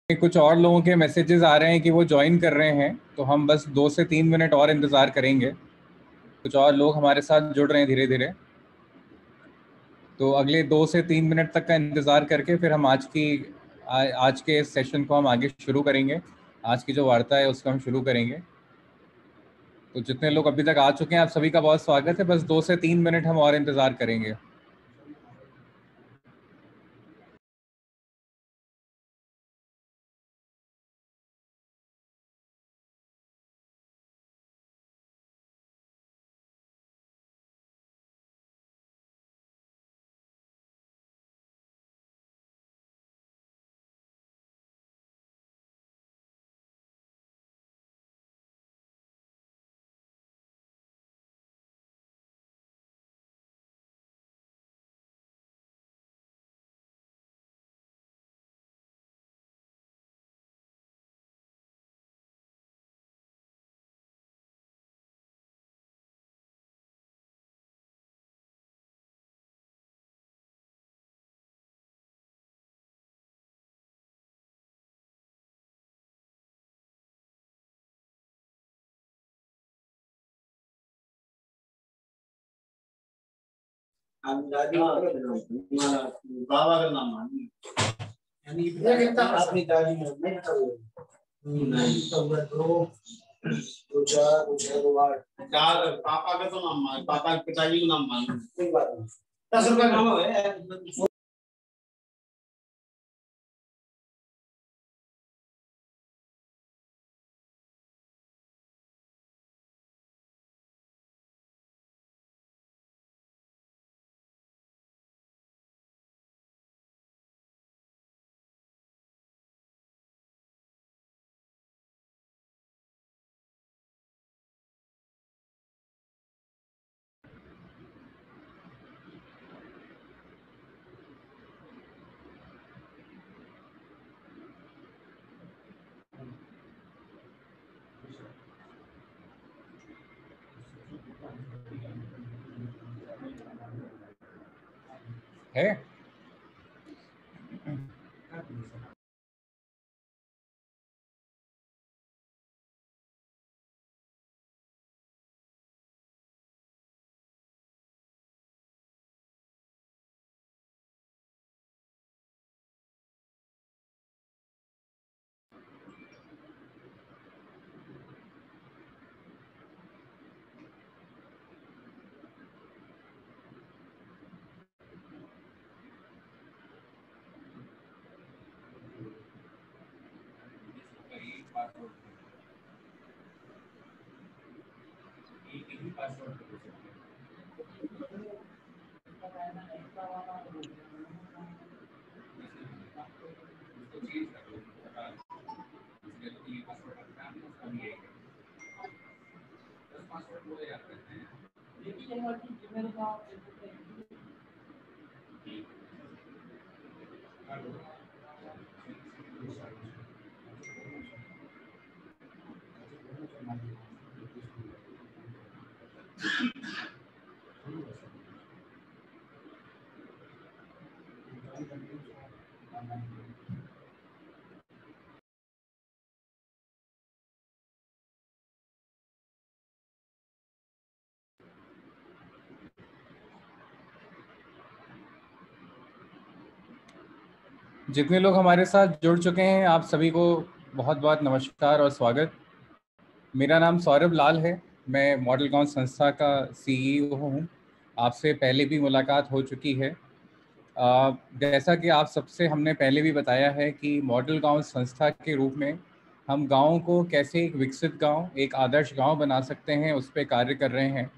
कुछ और लोगों के मैसेजेस आ रहे हैं कि वो ज्वाइन कर रहे हैं, तो हम बस 2 से 3 मिनट और इंतज़ार करेंगे। कुछ और लोग हमारे साथ जुड़ रहे हैं धीरे धीरे, तो अगले 2 से 3 मिनट तक का इंतज़ार करके फिर हम आज के सेशन को हम आगे शुरू करेंगे। आज की जो वार्ता है उसको हम शुरू करेंगे। तो जितने लोग अभी तक आ चुके हैं, आप सभी का बहुत स्वागत है। बस 2 से 3 मिनट हम और इंतज़ार करेंगे। पापा का तो नाम मान, पापा के पिताजी का नाम मान, 10 रुपए नाम है। है जितने लोग हमारे साथ जुड़ चुके हैं, आप सभी को बहुत बहुत नमस्कार और स्वागत। मेरा नाम सौरभ लाल है। मैं मॉडल गांव संस्था का सीईओ हूं। आपसे पहले भी मुलाकात हो चुकी है। जैसा कि आप सबसे हमने पहले भी बताया है कि मॉडल गांव संस्था के रूप में हम गाँव को कैसे एक विकसित गांव, एक आदर्श गांव बना सकते हैं, उस पर कार्य कर रहे हैं।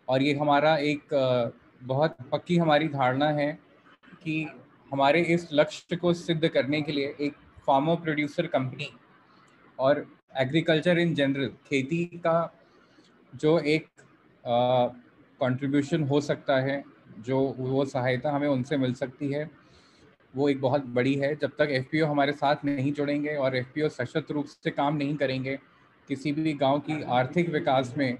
और ये हमारा एक बहुत पक्की हमारी धारणा है कि हमारे इस लक्ष्य को सिद्ध करने के लिए एक फार्मर प्रोड्यूसर कंपनी और एग्रीकल्चर इन जनरल, खेती का जो एक कंट्रीब्यूशन हो सकता है, जो वो सहायता हमें उनसे मिल सकती है, वो एक बहुत बड़ी है। जब तक एफपीओ हमारे साथ नहीं जुड़ेंगे और एफपीओ सशक्त रूप से काम नहीं करेंगे, किसी भी गांव की आर्थिक विकास में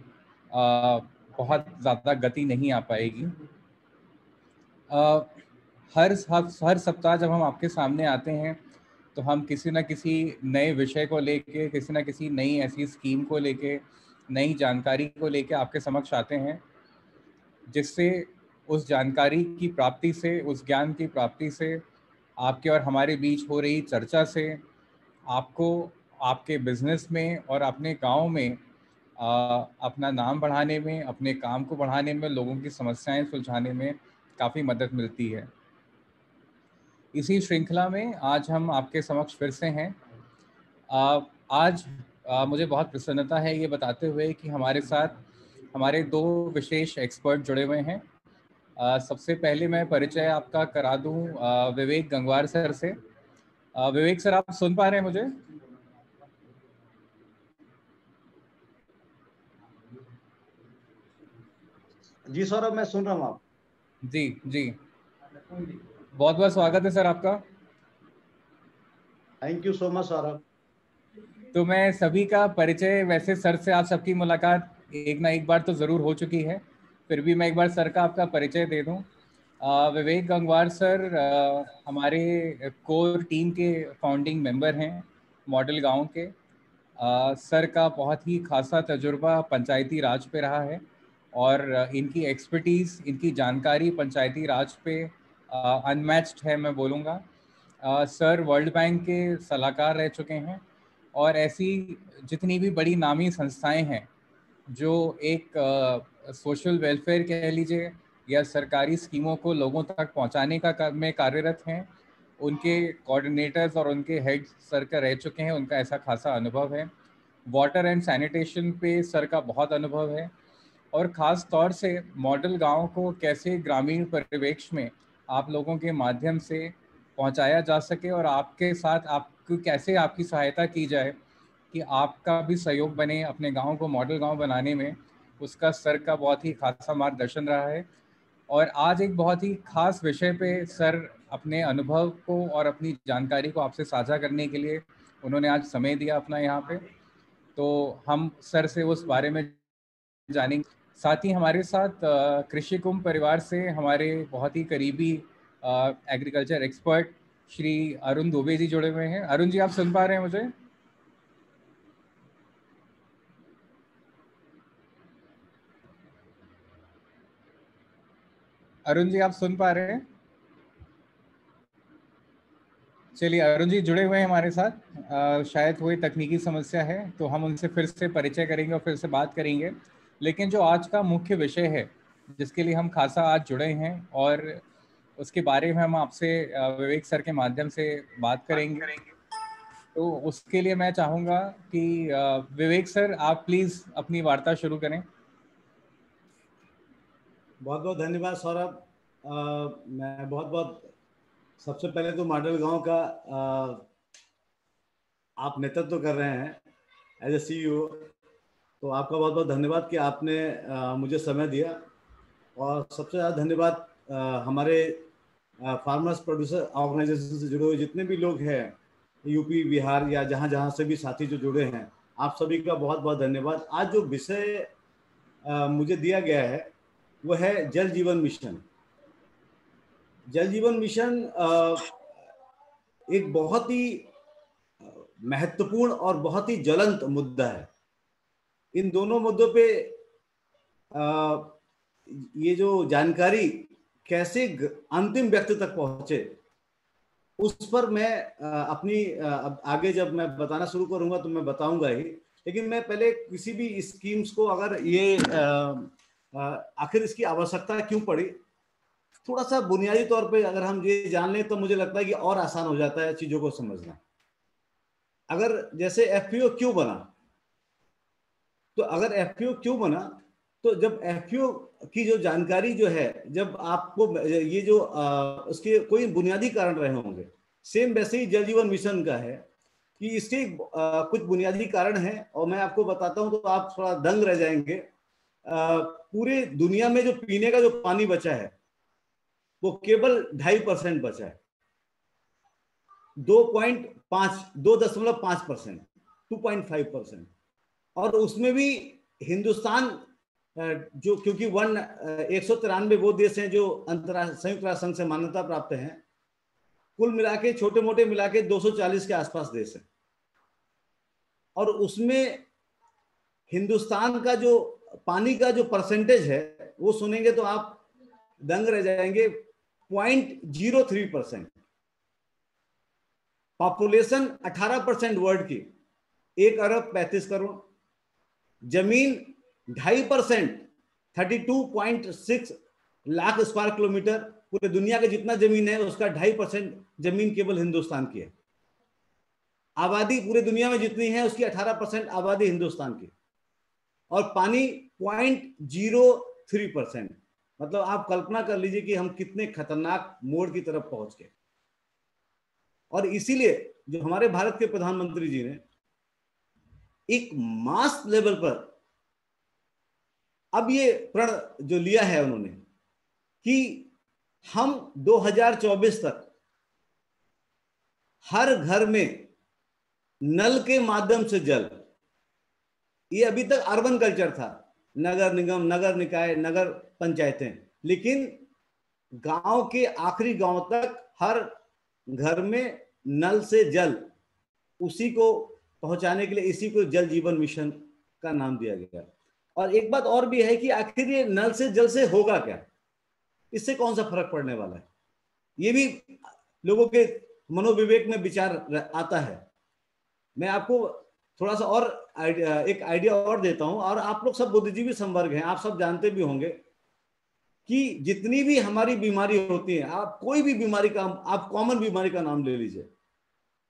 बहुत ज़्यादा गति नहीं आ पाएगी। हर सप्ताह जब हम आपके सामने आते हैं, तो हम किसी न किसी नए विषय को लेके, किसी न किसी नई ऐसी स्कीम को लेके, नई जानकारी को लेके आपके समक्ष आते हैं, जिससे उस जानकारी की प्राप्ति से, उस ज्ञान की प्राप्ति से, आपके और हमारे बीच हो रही चर्चा से आपको आपके बिजनेस में और अपने गांव में अपना नाम बढ़ाने में, अपने काम को बढ़ाने में, लोगों की समस्याएं सुलझाने में काफ़ी मदद मिलती है। इसी श्रृंखला में आज हम आपके समक्ष फिर से हैं। आज मुझे बहुत प्रसन्नता है ये बताते हुए कि हमारे साथ हमारे दो विशेष एक्सपर्ट जुड़े हुए हैं। सबसे पहले मैं परिचय आपका करा दूं विवेक गंगवार सर से। विवेक सर, आप सुन पा रहे हैं मुझे? जी सौरभ, मैं सुन रहा हूँ आप। जी जी, बहुत बहुत स्वागत है सर आपका। Thank you so much Saurabh. तो मैं सभी का परिचय, वैसे सर से आप सबकी मुलाकात एक ना एक बार तो ज़रूर हो चुकी है, फिर भी मैं एक बार सर का आपका परिचय दे दूं। विवेक गंगवार सर हमारे कोर टीम के फाउंडिंग मेंबर हैं मॉडल गांव के। सर का बहुत ही खासा तजुर्बा पंचायती राज पे रहा है और इनकी एक्सपर्टीज़, इनकी जानकारी पंचायती राज पे अनमैच्ड है, मैं बोलूँगा। सर वर्ल्ड बैंक के सलाहकार रह चुके हैं और ऐसी जितनी भी बड़ी नामी संस्थाएं हैं जो एक सोशल वेलफेयर कह लीजिए या सरकारी स्कीमों को लोगों तक पहुंचाने का में कार्यरत हैं, उनके कोऑर्डिनेटर्स और उनके हेड सर का रह चुके हैं। उनका ऐसा खासा अनुभव है। वाटर एंड सैनिटेशन पे सर का बहुत अनुभव है और ख़ास तौर से मॉडल गांव को कैसे ग्रामीण परिवेश में आप लोगों के माध्यम से पहुंचाया जा सके और आपके साथ आपको कैसे आपकी सहायता की जाए कि आपका भी सहयोग बने अपने गांव को मॉडल गांव बनाने में, उसका सर का बहुत ही खासा मार्गदर्शन रहा है। और आज एक बहुत ही खास विषय पे सर अपने अनुभव को और अपनी जानकारी को आपसे साझा करने के लिए उन्होंने आज समय दिया अपना यहाँ पे, तो हम सर से उस बारे में जानेंगे। साथ ही हमारे साथ कृषि कुंभ परिवार से हमारे बहुत ही करीबी एग्रीकल्चर एक्सपर्ट श्री अरुण दुबे जी जुड़े हुए हैं। अरुण जी, आप सुन पा रहे हैं मुझे? अरुण जी, आप सुन पा रहे हैं? चलिए, अरुण जी जुड़े हुए हैं हमारे साथ। शायद कोई तकनीकी समस्या है तो हम उनसे फिर से परिचय करेंगे और फिर से बात करेंगे। लेकिन जो आज का मुख्य विषय है जिसके लिए हम खासा आज जुड़े हैं और उसके बारे में हम आपसे विवेक सर के माध्यम से बात करेंगे, तो उसके लिए मैं चाहूँगा कि विवेक सर आप प्लीज़ अपनी वार्ता शुरू करें। बहुत बहुत धन्यवाद सौरभ। मैं बहुत बहुत सबसे पहले तो मॉडल गांव का आप नेतृत्व कर रहे हैं एज ए CEO, तो आपका बहुत बहुत धन्यवाद कि आपने मुझे समय दिया। और सबसे ज़्यादा धन्यवाद हमारे फार्मर्स प्रोड्यूसर ऑर्गेनाइजेशन से जुड़े हुए जितने भी लोग हैं, यूपी बिहार या जहाँ जहाँ से भी साथी जो जुड़े हैं, आप सभी का बहुत बहुत धन्यवाद। आज जो विषय मुझे दिया गया है वो है जल जीवन मिशन। जल जीवन मिशन एक बहुत ही महत्वपूर्ण और बहुत ही ज्वलंत मुद्दा है। इन दोनों मुद्दों पे ये जो जानकारी कैसे अंतिम व्यक्ति तक पहुंचे, उस पर मैं अपनी आगे जब मैं बताना शुरू करूंगा तो मैं बताऊंगा ही। लेकिन मैं पहले किसी भी स्कीम्स को, अगर ये आखिर इसकी आवश्यकता क्यों पड़ी, थोड़ा सा बुनियादी तौर पे अगर हम ये जान लें तो मुझे लगता है कि और आसान हो जाता है चीजों को समझना। अगर जैसे FPO क्यों बना, तो अगर FPO क्यों बना, तो जब FPO की जो जानकारी जो है, जब आपको ये जो उसके कोई बुनियादी कारण रहे होंगे, सेम वैसे ही जल जीवन मिशन का है कि इसके कुछ बुनियादी कारण हैं और मैं आपको बताता हूं तो आप थोड़ा दंग रह जाएंगे। पूरे दुनिया में जो पीने का जो पानी बचा है वो केवल 2.5% बचा है। 2.5%, 2.5%। और उसमें भी हिंदुस्तान जो, क्योंकि 193 वो देश हैं जो संयुक्त राष्ट्र संघ से मान्यता प्राप्त हैं, कुल मिला के छोटे मोटे मिला के 240 के आसपास देश है, और उसमें हिंदुस्तान का जो पानी का जो परसेंटेज है वो सुनेंगे तो आप दंग रह जाएंगे। 0.03%। पॉपुलेशन 18% वर्ल्ड की, 1 अरब 35 करोड़। जमीन 2.5%, 32.6 लाख स्क्वायर किलोमीटर। पूरे दुनिया का जितना जमीन है उसका 2.5% जमीन केवल हिंदुस्तान की है। आबादी पूरे दुनिया में जितनी है उसकी 18% आबादी हिंदुस्तान की, और पानी 0.03%। मतलब आप कल्पना कर लीजिए कि हम कितने खतरनाक मोड़ की तरफ पहुंच गए। और इसीलिए जो हमारे भारत के प्रधानमंत्री जी ने एक मास लेवल पर अब ये प्रण जो लिया है उन्होंने कि हम 2024 तक हर घर में नल के माध्यम से जल, ये अभी तक अर्बन कल्चर था, नगर निगम, नगर निकाय, नगर पंचायतें, लेकिन गांव के आखिरी गांव तक हर घर में नल से जल, उसी को पहुंचाने के लिए इसी को जल जीवन मिशन का नाम दिया गया। और एक बात और भी है कि आखिर ये नल से जल से होगा क्या, इससे कौन सा फर्क पड़ने वाला है, ये भी लोगों के मनोविवेक में विचार आता है। मैं आपको थोड़ा सा और एक आइडिया और देता हूं, और आप लोग सब बुद्धिजीवी संवर्ग हैं, आप सब जानते भी होंगे कि जितनी भी हमारी बीमारी होती है, आप कोई भी बीमारी का, आप कॉमन बीमारी का नाम ले लीजिए,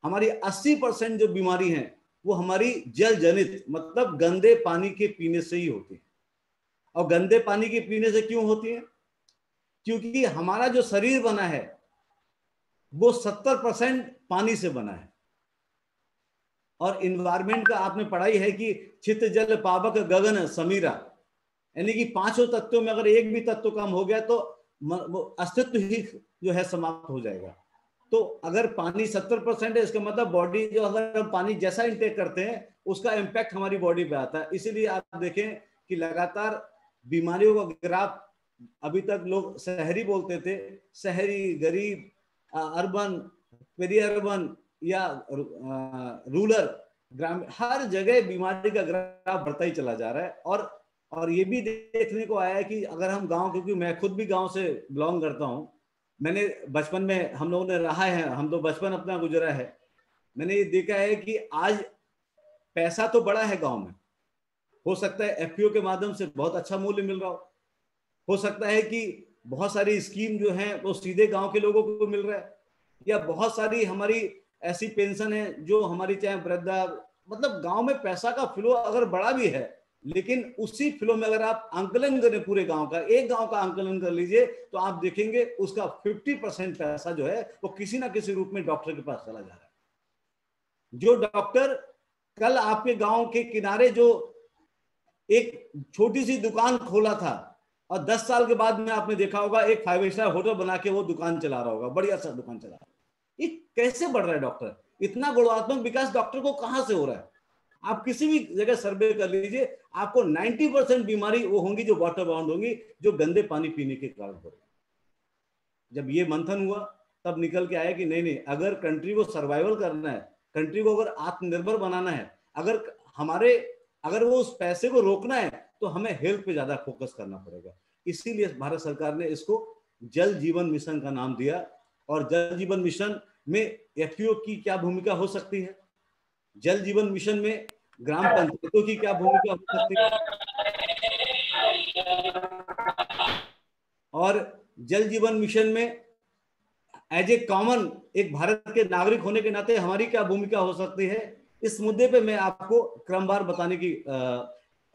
हमारी 80% जो बीमारी है वो हमारी जल जनित, मतलब गंदे पानी के पीने से ही होती है। और गंदे पानी के पीने से क्यों होती है? क्योंकि हमारा जो शरीर बना है वो 70% पानी से बना है। और इन्वायरमेंट का आपने पढ़ाई है कि चित जल पावक गगन समीरा, यानी कि 5 तत्वों में अगर एक भी तत्व कम हो गया तो अस्तित्व ही जो है समाप्त हो जाएगा। तो अगर पानी 70% है, इसका मतलब बॉडी जो, अगर हम पानी जैसा इंटेक करते हैं उसका इम्पैक्ट हमारी बॉडी पे आता है। इसीलिए आप देखें कि लगातार बीमारियों का ग्राफ, अभी तक लोग शहरी बोलते थे, शहरी, गरीब, अर्बन, पेरी अर्बन या रूरल, ग्रामीण, हर जगह बीमारी का ग्राफ बढ़ता ही चला जा रहा है। और ये भी देखने को आया है कि अगर हम गांव, क्योंकि मैं खुद भी गांव से बिलोंग करता हूं, मैंने बचपन में, हम लोगों ने रहा है, हम तो बचपन अपना गुजरा है, मैंने ये देखा है कि आज पैसा तो बड़ा है गांव में, हो सकता है एफपीओ के माध्यम से बहुत अच्छा मूल्य मिल रहा हो सकता है कि बहुत सारी स्कीम जो है वो सीधे गांव के लोगों को मिल रहा है, या बहुत सारी हमारी ऐसी पेंशन है जो हमारी, चाहे वृद्धा, मतलब गांव में पैसा का फ्लो अगर बड़ा भी है, लेकिन उसी फ्लो में अगर आप आंकलन करें पूरे गांव का, एक गांव का आंकलन कर लीजिए, तो आप देखेंगे उसका 50% पैसा जो है वो किसी ना किसी रूप में डॉक्टर के पास चला जा रहा है। जो डॉक्टर कल आपके गांव के किनारे जो एक छोटी सी दुकान खोला था, और 10 साल के बाद में आपने देखा होगा एक 5 स्टार होटल बना के वो दुकान चला रहा होगा, बढ़िया सा दुकान चला रहा है। ये कैसे बढ़ रहा है डॉक्टर? इतना गुणात्मक विकास डॉक्टर को कहां से हो रहा है? आप किसी भी जगह सर्वे कर लीजिए, आपको 90% बीमारी वो होंगी जो वाटर बाउंड होंगी, जो गंदे पानी पीने के कारण हो रही। जब ये मंथन हुआ तब निकल के आया कि नहीं, अगर कंट्री को सर्वाइवल करना है, कंट्री को अगर आत्मनिर्भर बनाना है, अगर वो उस पैसे को रोकना है, तो हमें हेल्थ पे ज्यादा फोकस करना पड़ेगा। इसीलिए भारत सरकार ने इसको जल जीवन मिशन का नाम दिया। और जल जीवन मिशन में एफपीओ की क्या भूमिका हो सकती है, जल जीवन मिशन में ग्राम पंचायतों की क्या भूमिका हो सकती है, और जल जीवन मिशन में एज ए कॉमन एक भारत के नागरिक होने के नाते हमारी क्या भूमिका हो सकती है, इस मुद्दे पे मैं आपको क्रमवार बताने की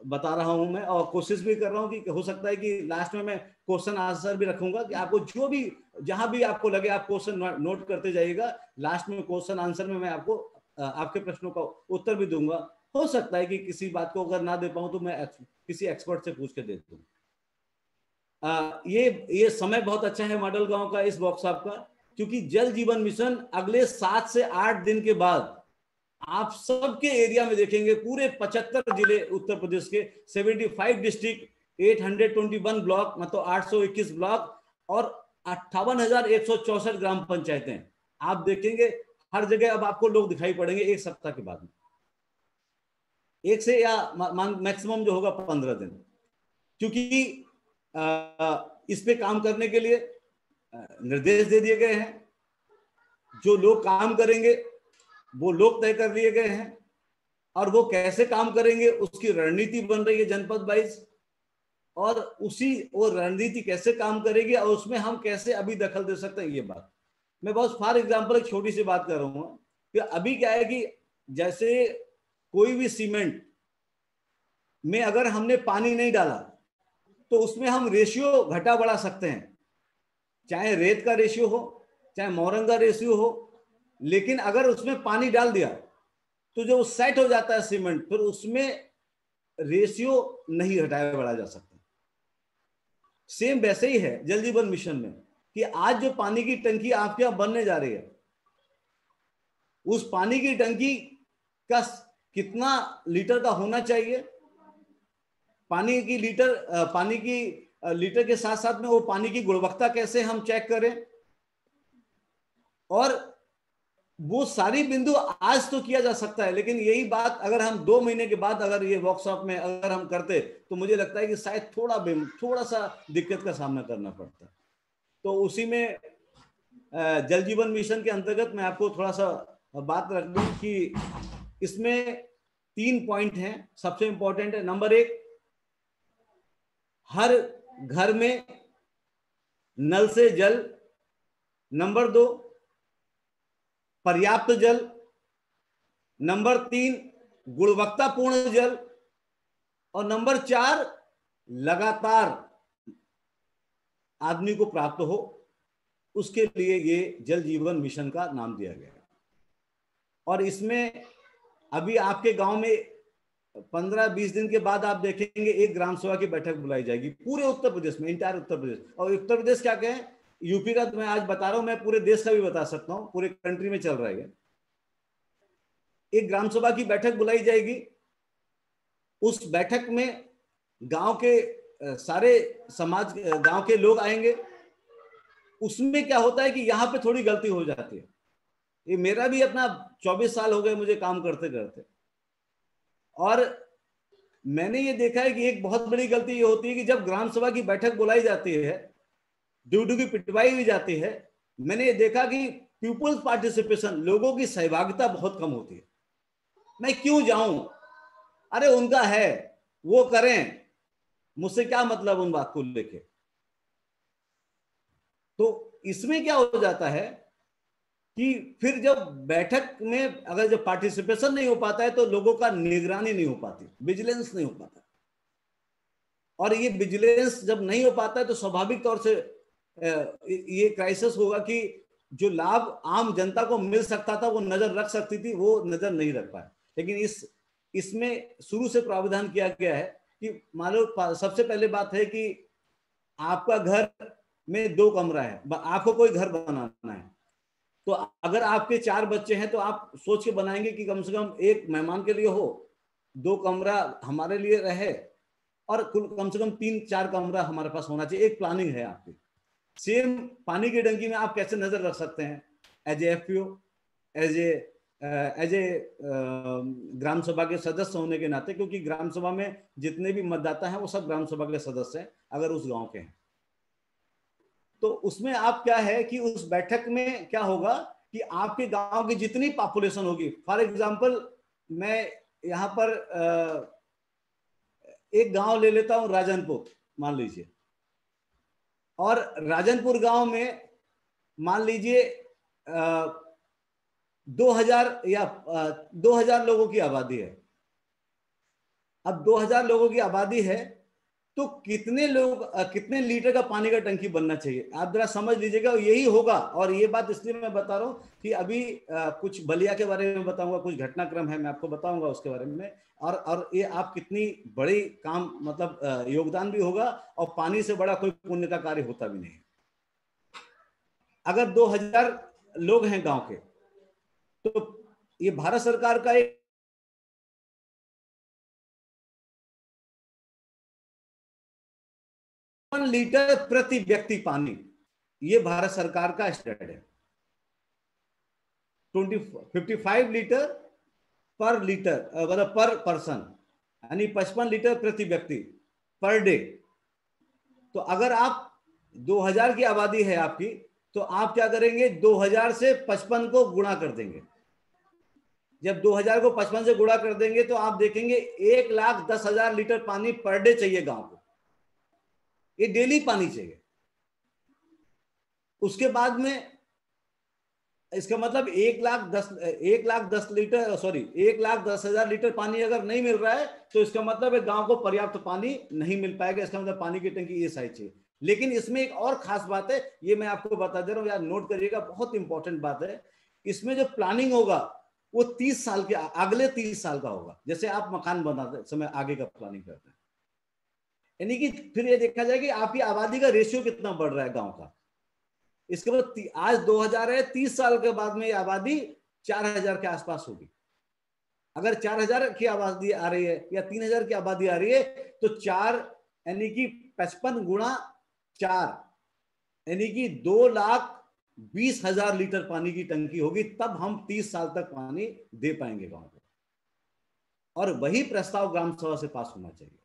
बता रहा हूं मैं, और कोशिश भी कर रहा हूं कि हो सकता है कि लास्ट में मैं क्वेश्चन आंसर भी रखूंगा कि आपको जो भी, जहां भी आपको लगे आप क्वेश्चन नोट करते जाइएगा। लास्ट में क्वेश्चन आंसर में मैं आपको आपके प्रश्नों का उत्तर भी दूंगा। हो सकता है कि किसी बात को अगर ना दे पाऊं तो मैं किसी एक्सपर्ट से पूछ के दे दूं। ये समय बहुत अच्छा है मॉडल गांव का, इस वर्कशॉप का, क्योंकि जल जीवन मिशन अगले 7 से 8 दिन के बाद आप सबके एरिया में देखेंगे, पूरे 75 जिले उत्तर प्रदेश के, 75 डिस्ट्रिक्ट, 821 ब्लॉक, मतलब 821 ब्लॉक और 58,164 ग्राम पंचायतें, आप देखेंगे हर जगह अब आपको लोग दिखाई पड़ेंगे एक सप्ताह के बाद में, एक से या मैक्सिमम जो होगा 15 दिन, क्योंकि इस पे काम करने के लिए निर्देश दे दिए गए हैं। जो लोग काम करेंगे वो लोग तय कर लिए गए हैं, और वो कैसे काम करेंगे उसकी रणनीति बन रही है जनपद वाइज, और उसी वो रणनीति कैसे काम करेगी और उसमें हम कैसे अभी दखल दे सकते हैं, ये बात मैं बहुत फॉर एग्जांपल एक छोटी सी बात कर रहा हूँ कि अभी क्या है कि जैसे कोई भी सीमेंट में अगर हमने पानी नहीं डाला तो उसमें हम रेशियो घटा बढ़ा सकते हैं, चाहे रेत का रेशियो हो चाहे मोरंग का रेशियो हो, लेकिन अगर उसमें पानी डाल दिया तो जो सेट हो जाता है सीमेंट, फिर उसमें रेशियो नहीं घटाया बढ़ा जा सकता। सेम वैसे ही है जल जीवन मिशन में कि आज जो पानी की टंकी आपके यहां बनने जा रही है, उस पानी की टंकी का कितना लीटर का होना चाहिए, पानी की लीटर के साथ साथ में वो पानी की गुणवत्ता कैसे हम चेक करें, और वो सारी बिंदु आज तो किया जा सकता है, लेकिन यही बात अगर हम 2 महीने के बाद अगर ये वर्कशॉप में अगर हम करते तो मुझे लगता है कि शायद थोड़ा सा दिक्कत का सामना करना पड़ता। तो उसी में जल जीवन मिशन के अंतर्गत मैं आपको थोड़ा सा बात रख दूं कि इसमें 3 पॉइंट हैं, सबसे इंपॉर्टेंट है नंबर 1, हर घर में नल से जल, नंबर 2 पर्याप्त जल, नंबर 3 गुणवत्तापूर्ण जल, और नंबर 4 लगातार आदमी को प्राप्त हो। उसके लिए ये जल जीवन मिशन का नाम दिया गया है। और इसमें अभी आपके गांव में 15-20 दिन के बाद आप देखेंगे एक ग्राम सभा की बैठक बुलाई जाएगी पूरे उत्तर प्रदेश में, इंटायर उत्तर प्रदेश। और उत्तर प्रदेश क्या कहें, यूपी का तो मैं आज बता रहा हूं, मैं पूरे देश का भी बता सकता हूं, पूरे कंट्री में चल रहा है। एक ग्राम सभा की बैठक बुलाई जाएगी, उस बैठक में गांव के सारे समाज, गांव के लोग आएंगे। उसमें क्या होता है कि यहां पे थोड़ी गलती हो जाती है। ये मेरा भी अपना 24 साल हो गए मुझे काम करते करते, और मैंने ये देखा है कि एक बहुत बड़ी गलती ये होती है कि जब ग्राम सभा की बैठक बुलाई जाती है, ड्यूटी की पिटवाई हुई जाती है, मैंने ये देखा कि पीपुल्स पार्टिसिपेशन, लोगों की सहभागिता बहुत कम होती है। मैं क्यों जाऊं, अरे उनका है वो करें, मुझसे क्या मतलब उन बात को लेके। तो इसमें क्या हो जाता है कि फिर जब बैठक में अगर जब पार्टिसिपेशन नहीं हो पाता है तो लोगों का निगरानी नहीं हो पाती, विजिलेंस नहीं हो पाता, और ये विजिलेंस जब नहीं हो पाता है तो स्वाभाविक तौर से ये क्राइसिस होगा कि जो लाभ आम जनता को मिल सकता था, वो नजर रख सकती थी, वो नजर नहीं रख पाए। लेकिन इसमें शुरू से प्रावधान किया गया है कि मान लो सबसे पहले बात है कि आपका घर में 2 कमरा है, आपको कोई घर बनाना है, तो अगर आपके 4 बच्चे हैं तो आप सोच के बनाएंगे कि कम से कम एक मेहमान के लिए हो, 2 कमरा हमारे लिए रहे, और कम से कम 3-4 कमरा हमारे पास होना चाहिए। एक प्लानिंग है आपकी। सेम पानी की टंकी में आप कैसे नजर रख सकते हैं as a FPO, as a gram sabha के सदस्य होने के नाते, क्योंकि ग्राम सभा में जितने भी मतदाता हैं वो सब ग्राम सभा के सदस्य हैं अगर उस गांव के हैं। तो उसमें आप क्या है कि उस बैठक में क्या होगा कि आपके गांव की जितनी पॉपुलेशन होगी, फॉर एग्जांपल मैं यहां पर एक गांव ले लेता हूं राजनपुर मान लीजिए, और राजनपुर गांव में मान लीजिए 2000 या 2000 लोगों की आबादी है। अब 2000 लोगों की आबादी है तो कितने लोग कितने लीटर का पानी का टंकी बनना चाहिए, आप जरा समझ लीजिएगा। यही होगा, और ये बात इसलिए मैं बता रहा हूं कि अभी कुछ बलिया के बारे में बताऊंगा, कुछ घटनाक्रम है मैं आपको बताऊंगा उसके बारे में, और ये आप कितनी बड़ी काम मतलब योगदान भी होगा, और पानी से बड़ा कोई पुण्य का कार्य होता भी नहीं। अगर 2000 लोग हैं गांव के, तो ये भारत सरकार का एक लीटर प्रति व्यक्ति पानी, ये भारत सरकार का स्टैंडर्ड है। 55 लीटर पर लीटर, मतलब पर पर्सन, यानी 55 लीटर प्रति व्यक्ति पर डे। तो अगर आप 2000 की आबादी है आपकी, तो आप क्या करेंगे, 2000 से 55 को गुणा कर देंगे। जब 2000 को 55 से गुणा कर देंगे तो आप देखेंगे 1,10,000 लीटर पानी पर डे चाहिए गांव को। ये डेली पानी चाहिए। उसके बाद में इसका मतलब 1,10,000 लीटर पानी अगर नहीं मिल रहा है तो इसका मतलब है गांव को पर्याप्त पानी नहीं मिल पाएगा। इसका मतलब पानी की टंकी ये साइज चाहिए। लेकिन इसमें एक और खास बात है, ये मैं आपको बता दे रहा हूं, यार नोट करिएगा, बहुत इंपॉर्टेंट बात है। इसमें जो प्लानिंग होगा वो 30 साल के अगले 30 साल का होगा। जैसे आप मकान बनाते समय आगे का प्लानिंग करते हैं, यानी कि फिर ये देखा जाए कि आपकी आबादी का रेशियो कितना बढ़ रहा है गांव का। इसके बाद आज 2000 है, 30 साल के बाद में आबादी 4000 के आसपास होगी। अगर 4000 की आबादी आ रही है या 3000 की आबादी आ रही है तो 4 यानी कि 55 गुणा 4 यानी कि 2,20,000 लीटर पानी की टंकी होगी। तब हम 30 साल तक पानी दे पाएंगे गांव को। और वही प्रस्ताव ग्राम सभा से पास होना चाहिए।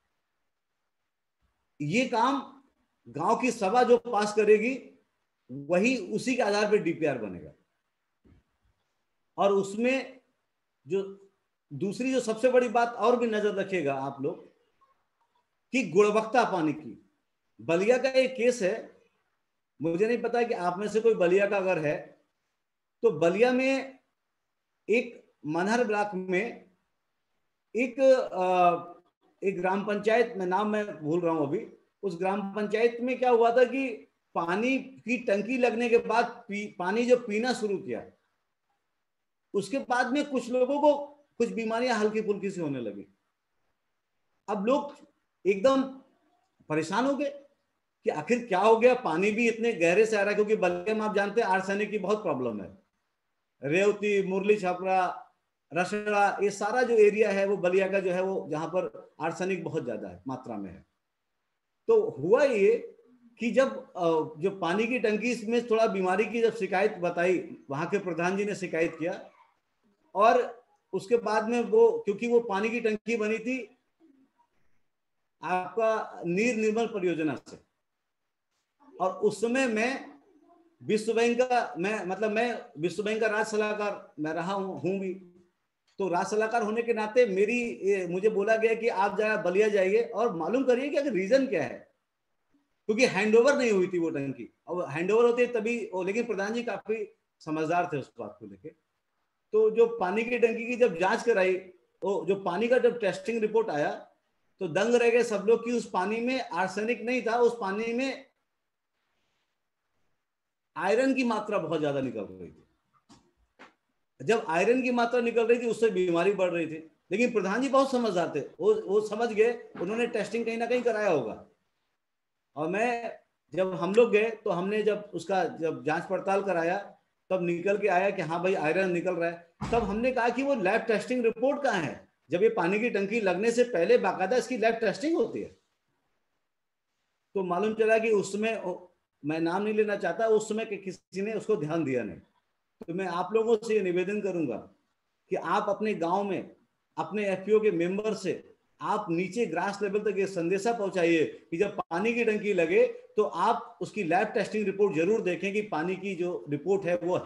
ये काम गांव की सभा जो पास करेगी वही, उसी के आधार पर डीपीआर बनेगा। और उसमें जो दूसरी जो सबसे बड़ी बात और भी नजर रखिएगा आप लोग कि गुणवत्ता पानी की। बलिया का एक केस है, मुझे नहीं पता कि आप में से कोई बलिया का अगर है तो बलिया में एक मनहर ब्लॉक में एक ग्राम पंचायत में, नाम मैं भूल रहा हूं अभी, उस ग्राम पंचायत में क्या हुआ था कि पानी की टंकी लगने के बाद पानी जो पीना शुरू किया, उसके बाद में कुछ लोगों को कुछ बीमारियां हल्की फुल्की सी होने लगी। अब लोग एकदम परेशान हो गए कि आखिर क्या हो गया, पानी भी इतने गहरे से आ रहा है। क्योंकि बलिया में आप जानते हैं आर्सेनिक की बहुत प्रॉब्लम है। रेवती, मुरली छपरा, रसड़ा, ये सारा जो एरिया है वो बलिया का जो है वो जहां पर आर्सेनिक बहुत ज्यादा है, मात्रा में है। तो हुआ ये कि जब जो पानी की टंकी में थोड़ा बीमारी की जब शिकायत बताई, वहां के प्रधान जी ने शिकायत किया। और उसके बाद में वो, क्योंकि वो पानी की टंकी बनी थी आपका नीर निर्मल परियोजना से, और उस समय मैं विश्व बैंक का मैं विश्व बैंक का राज्य सलाहकार मैं रहा हूं भी। तो राज्य सलाहकार होने के नाते मुझे बोला गया कि आप जरा बलिया जाइए और मालूम करिए कि अगर रीजन क्या है, क्योंकि हैंडओवर नहीं हुई थी वो टंकी। और हैंडओवर होती तभी, लेकिन प्रधान जी काफी समझदार थे उस बात को लेके। तो जो पानी की टंकी की जब जांच कराई, वो जो पानी का जब टेस्टिंग रिपोर्ट आया तो दंग रह गए सब लोग कि उस पानी में आर्सेनिक नहीं था, उस पानी में आयरन की मात्रा बहुत ज्यादा निकल रही थी। जब आयरन की मात्रा निकल रही थी उससे बीमारी बढ़ रही थी। लेकिन प्रधान जी बहुत समझदार थे, वो समझ गए, उन्होंने टेस्टिंग कहीं ना कहीं कराया होगा। और जब हम लोग गए तो हमने जब उसका जांच पड़ताल कराया तब निकल के आया कि हाँ भाई आयरन निकल रहा है। तब हमने कहा कि वो लैब टेस्टिंग रिपोर्ट कहाँ है, जब ये पानी की टंकी लगने से पहले बाकायदा इसकी लैब टेस्टिंग होती है। तो मालूम चला कि उस समय, मैं नाम नहीं लेना चाहता, उस समय किसी ने उसको ध्यान दिया नहीं। तो मैं आप लोगों से निवेदन करूंगा कि आप अपने गांव में अपने एफपीओ के मेंबर से आप नीचे ग्रास लेवल तक ये संदेशा पहुंचाइए कि जब पानी की टंकी लगे तो आप उसकी लैब टेस्टिंग रिपोर्ट जरूर देखें कि पानी की जो रिपोर्ट है वो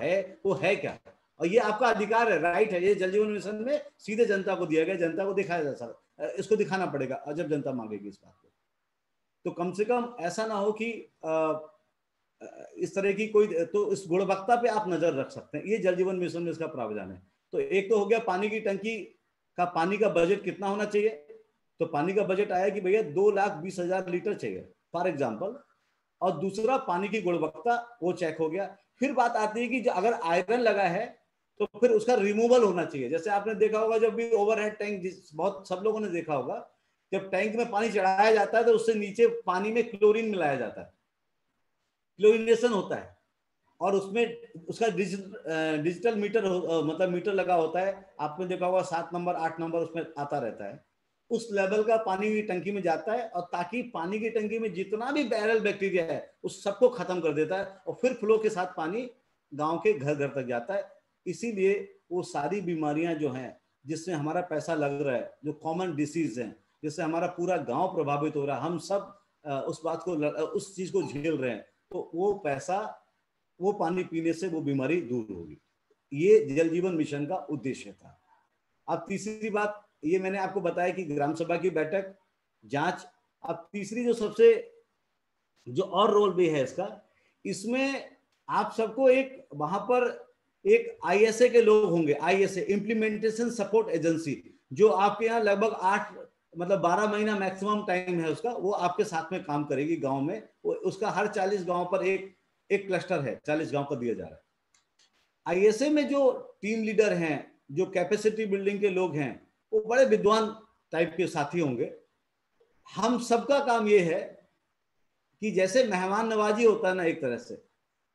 है क्या। और ये आपका अधिकार है, राइट है। ये जल जीवन मिशन में सीधे जनता को दिया गया, जनता को दिखाया जा सकता, इसको दिखाना पड़ेगा जब जनता मांगेगी इस बात को। तो कम से कम ऐसा ना हो कि इस तरह की कोई, तो इस गुणवत्ता पे आप नजर रख सकते हैं। ये जल जीवन मिशन में इसका प्रावधान है। तो एक तो हो गया पानी की टंकी का, पानी का बजट कितना होना चाहिए। तो पानी का बजट आया कि भैया 2,20,000 लीटर चाहिए फॉर एग्जाम्पल। और दूसरा पानी की गुणवत्ता, वो चेक हो गया। फिर बात आती है कि अगर आयरन लगा है तो फिर उसका रिमूवल होना चाहिए। जैसे आपने देखा होगा जब भी ओवरहेड टैंक, बहुत सब लोगों ने देखा होगा, जब टैंक में पानी चढ़ाया जाता है तो उससे नीचे पानी में क्लोरीन मिलाया जाता है, क्लोरीनेशन होता है। और उसमें उसका डिजिटल मीटर मतलब मीटर लगा होता है। आपने देखा होगा 7 नंबर 8 नंबर उसमें आता रहता है। उस लेवल का पानी की टंकी में जाता है, और ताकि पानी की टंकी में जितना भी बैरल बैक्टीरिया है उस सबको खत्म कर देता है, और फिर फ्लो के साथ पानी गांव के घर घर तक जाता है। इसीलिए वो सारी बीमारियां जो हैं जिसमें हमारा पैसा लग रहा है, जो कॉमन डिसीज हैं, जिससे हमारा पूरा गांव प्रभावित हो रहा है, हम सब उस बात को, उस चीज को झेल रहे हैं, तो वो पैसा, वो पानी पीने से वो बीमारी दूर होगी। ये जल जीवन मिशन का उद्देश्य था। अब तीसरी बात, ये मैंने आपको बताया कि ग्राम सभा की बैठक, जांच। अब तीसरी जो सबसे जो और रोल भी है इसका, इसमें आप सबको एक वहां पर एक आईएसए के लोग होंगे, आईएसए इम्प्लीमेंटेशन सपोर्ट एजेंसी, जो आपके यहाँ लगभग 8 मतलब 12 महीना मैक्सिमम टाइम है उसका, वो आपके साथ में काम करेगी गांव में। वो उसका हर 40 गांव पर एक क्लस्टर है, 40 गांव का दिया जा रहा है। आईएसए में जो टीम लीडर हैं, जो कैपेसिटी बिल्डिंग के लोग हैं, वो बड़े विद्वान टाइप के साथी होंगे। हम सबका काम ये है कि जैसे मेहमान नवाजी होता है ना, एक तरह से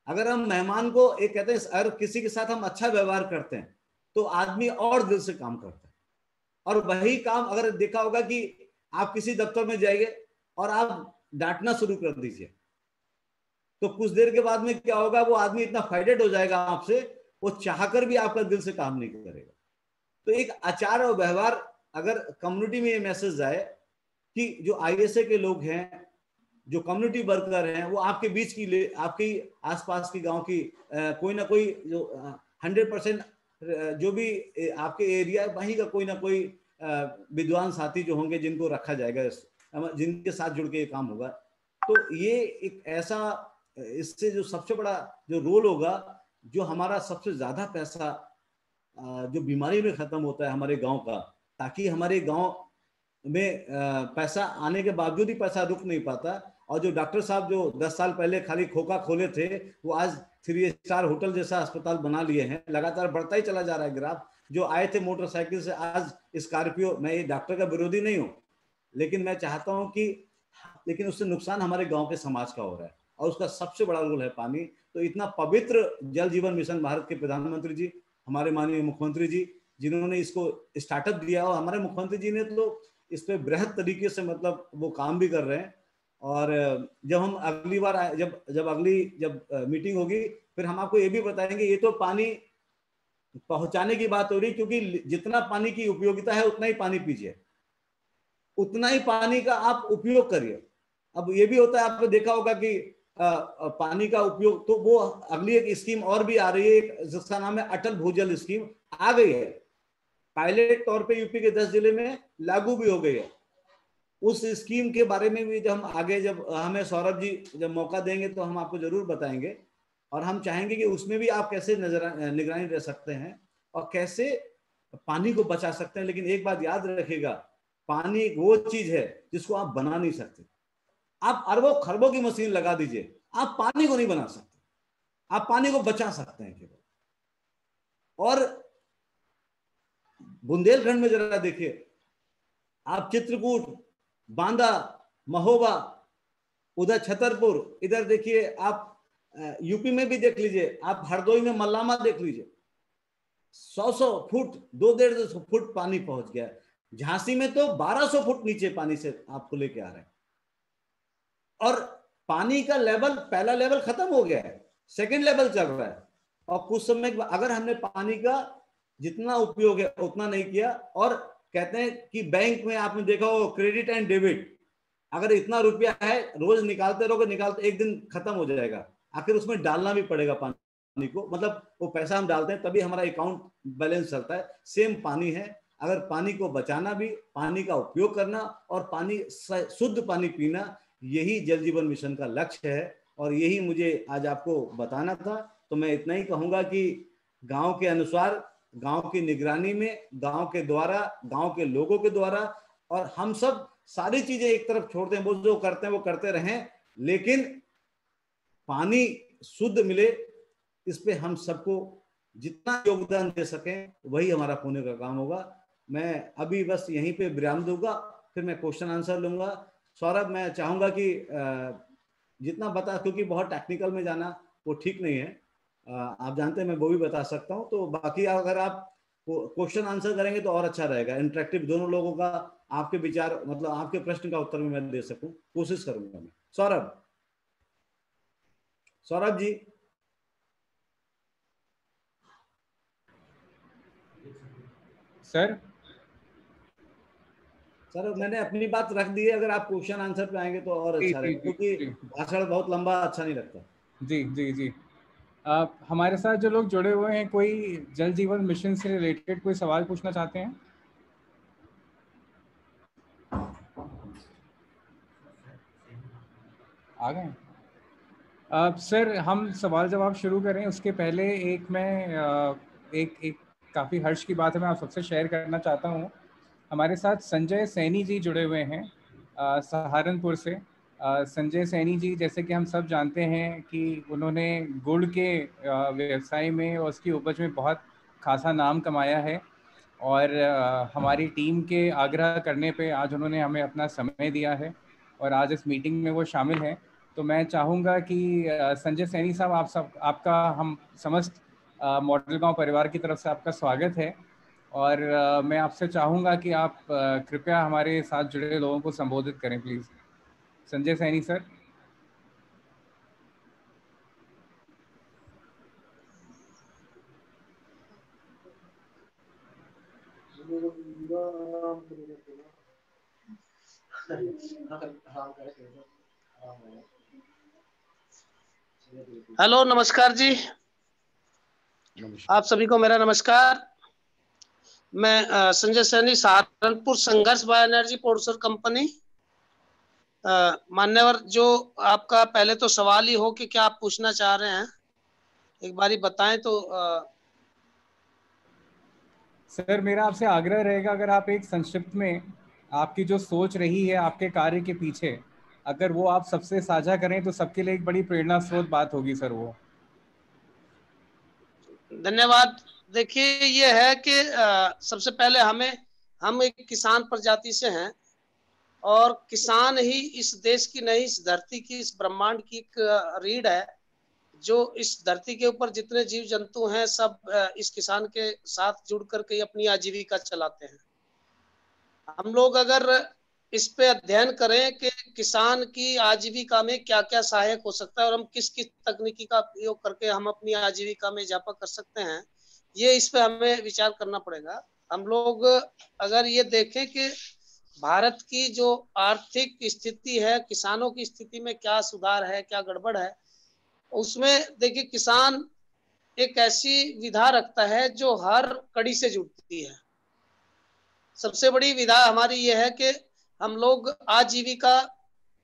अगर हम मेहमान को एक कहते हैं, अगर किसी के साथ हम अच्छा व्यवहार करते हैं तो आदमी और दिल से काम करता है। और वही काम अगर देखा होगा कि आप किसी दफ्तर में जाइए और आप डांटना शुरू कर दीजिए, तो कुछ देर के बाद में क्या होगा, वो आदमी इतना फ्राइडेड हो जाएगा आपसे, वो चाहकर भी आपका दिल से काम नहीं करेगा। तो एक आचार और व्यवहार, अगर कम्युनिटी में ये मैसेज आए कि जो आईएसए के लोग हैं, जो कम्युनिटी वर्कर हैं, वो आपके बीच की, आपकी आसपास की गांव की कोई ना कोई जो 100% जो भी आपके एरिया वहीं का कोई ना कोई विद्वान साथी जो होंगे, जिनको रखा जाएगा, जिनके साथ जुड़ के ये काम होगा। तो ये एक ऐसा, इससे जो सबसे बड़ा जो रोल होगा, जो हमारा सबसे ज्यादा पैसा जो बीमारी में खत्म होता है हमारे गांव का, ताकि हमारे गांव में पैसा आने के बावजूद ही पैसा रुक नहीं पाता। और जो डॉक्टर साहब जो 10 साल पहले खाली खोखा खोले थे, वो आज 3 स्टार होटल जैसा अस्पताल बना लिए हैं, लगातार बढ़ता ही चला जा रहा है ग्राफ। जो आए थे मोटरसाइकिल से, आज स्कॉर्पियो। मैं ये डॉक्टर का विरोधी नहीं हूँ, लेकिन मैं चाहता हूँ कि, लेकिन उससे नुकसान हमारे गाँव के समाज का हो रहा है, और उसका सबसे बड़ा रोल है पानी। तो इतना पवित्र जल जीवन मिशन भारत के प्रधानमंत्री जी, हमारे माननीय मुख्यमंत्री जी, जिन्होंने इसको स्टार्टअप दिया, और हमारे मुख्यमंत्री जी ने तो इस पे बृहद तरीके से मतलब वो काम भी कर रहे हैं। और जब हम अगली बार जब मीटिंग होगी, फिर हम आपको ये भी बताएंगे। ये तो पानी पहुंचाने की बात हो रही, क्योंकि जितना पानी की उपयोगिता है उतना ही पानी पीजिए, उतना ही पानी का आप उपयोग करिए। अब ये भी होता है, आपने देखा होगा कि पानी का उपयोग, तो वो अगली एक स्कीम और भी आ रही है, जिसका नाम है अटल भूजल स्कीम, आ गई है। पायलट तौर पे यूपी के 10 जिले में लागू भी हो गई है। उस स्कीम के बारे में भी जब हम आगे, जब हमें सौरभ जी जब मौका देंगे, तो हम आपको जरूर बताएंगे। और हम चाहेंगे कि उसमें भी आप कैसे निगरानी रख सकते हैं और कैसे पानी को बचा सकते हैं। लेकिन एक बात याद रखिएगा, पानी एक वो चीज है जिसको आप बना नहीं सकते। आप अरबों खरबों की मशीन लगा दीजिए, आप पानी को नहीं बना सकते। आप पानी को बचा सकते हैं केवल। और बुंदेलखंड में जरा देखिए, आप चित्रकूट, बांदा, महोबा, उधर छतरपुर, इधर देखिए आप यूपी में भी देख लीजिए, आप हरदोई में मल्लामा देख लीजिए, 100 फुट 250 फुट पानी पहुंच गया। झांसी में तो 1200 फुट नीचे पानी से आपको लेके आ रहे हैं। और पानी का लेवल, पहला लेवल खत्म हो गया है, सेकंड लेवल चल रहा है। और कुछ समय अगर हमने पानी का जितना उपयोग है उतना नहीं किया, और कहते हैं कि बैंक में आपने देखा हो क्रेडिट एंड डेबिट, अगर इतना रुपया है रोज निकालते रहोगे, निकालते एक दिन खत्म हो जाएगा। आखिर उसमें डालना भी पड़ेगा पानी को, मतलब वो पैसा हम डालते हैं तभी हमारा अकाउंट बैलेंस चलता है। सेम पानी है, अगर पानी को बचाना भी, पानी का उपयोग करना और पानी शुद्ध पानी पीना, यही जल जीवन मिशन का लक्ष्य है। और यही मुझे आज आपको बताना था। तो मैं इतना ही कहूंगा कि गांव के अनुसार, गांव की निगरानी में, गांव के द्वारा, गांव के लोगों के द्वारा, और हम सब सारी चीजें एक तरफ छोड़ दें, वो जो करते हैं वो करते रहें, लेकिन पानी शुद्ध मिले, इस पे हम सबको जितना योगदान दे सकें वही हमारा पुण्य का काम होगा। मैं अभी बस यहीं पे विराम दूंगा, फिर मैं क्वेश्चन आंसर लूंगा। सौरभ, मैं चाहूंगा कि जितना बता, क्योंकि बहुत टेक्निकल में जाना वो ठीक नहीं है, आप जानते हैं मैं वो भी बता सकता हूं, तो बाकी अगर आप क्वेश्चन आंसर करेंगे तो और अच्छा रहेगा, इंटरेक्टिव, दोनों लोगों का आपके विचार, मतलब आपके प्रश्न का उत्तर भी मैं दे सकूं, कोशिश करूंगा मैं। सौरभ, सौरभ जी। सर सर मैंने अपनी बात रख दी है, अगर आप क्वेश्चन आंसर पे आएंगे तो और जी अच्छा जी रहेगा, जी क्योंकि जी भाषण बहुत लंबा अच्छा नहीं लगता। जी जी जी। हमारे साथ जो लोग जुड़े हुए हैं, कोई जल जीवन मिशन से रिलेटेड कोई सवाल पूछना चाहते हैं? आ गए? सर हम सवाल जवाब शुरू करें उसके पहले एक काफ़ी हर्ष की बात है, मैं आप सबसे शेयर करना चाहता हूँ। हमारे साथ संजय सैनी जी जुड़े हुए हैं सहारनपुर से। संजय सैनी जी, जैसे कि हम सब जानते हैं कि उन्होंने गुड़ के व्यवसाय में और उसकी उपज में बहुत खासा नाम कमाया है, और हमारी टीम के आग्रह करने पे आज उन्होंने हमें अपना समय दिया है और आज इस मीटिंग में वो शामिल हैं। तो मैं चाहूँगा कि संजय सैनी साहब, आपका हम समस्त मॉडल गांव परिवार की तरफ से आपका स्वागत है, और मैं आपसे चाहूँगा कि आप कृपया हमारे साथ जुड़े लोगों को संबोधित करें please. Sanjay Saini sir. Hello, नमस्कार जी। आप सभी को मेरा नमस्कार। मैं संजय सैनी, सहारनपुर संघर्ष बायो एनर्जी प्रोड्यूसर कंपनी। मान्यवर, जो आपका पहले तो सवाल ही हो कि क्या आप पूछना चाह रहे हैं, एक बारी बताएं तो। सर मेरा आपसे आग्रह रहेगा, अगर आप एक संक्षिप्त में आपकी जो सोच रही है आपके कार्य के पीछे, अगर वो आप सबसे साझा करें तो सबके लिए एक बड़ी प्रेरणा स्रोत बात होगी सर वो। धन्यवाद। देखिए, ये है कि सबसे पहले हम एक किसान प्रजाति से हैं, और किसान ही इस देश की नहीं, इस धरती की, इस ब्रह्मांड की एक रीढ़ है। जो इस धरती के ऊपर जितने जीव जंतु हैं, सब इस किसान के साथ जुड़ करके अपनी आजीविका चलाते हैं। हम लोग अगर इस पे अध्ययन करें कि किसान की आजीविका में क्या क्या सहायक हो सकता है और हम किस किस तकनीकी का उपयोग करके हम अपनी आजीविका में इजाफा कर सकते हैं, ये इस पे हमें विचार करना पड़ेगा। हम लोग अगर ये देखें कि भारत की जो आर्थिक स्थिति है, किसानों की स्थिति में क्या सुधार है, क्या गड़बड़ है, उसमें देखिए किसान एक ऐसी विधा रखता है जो हर कड़ी से जुड़ती है। सबसे बड़ी विधा हमारी यह है कि हम लोग आजीविका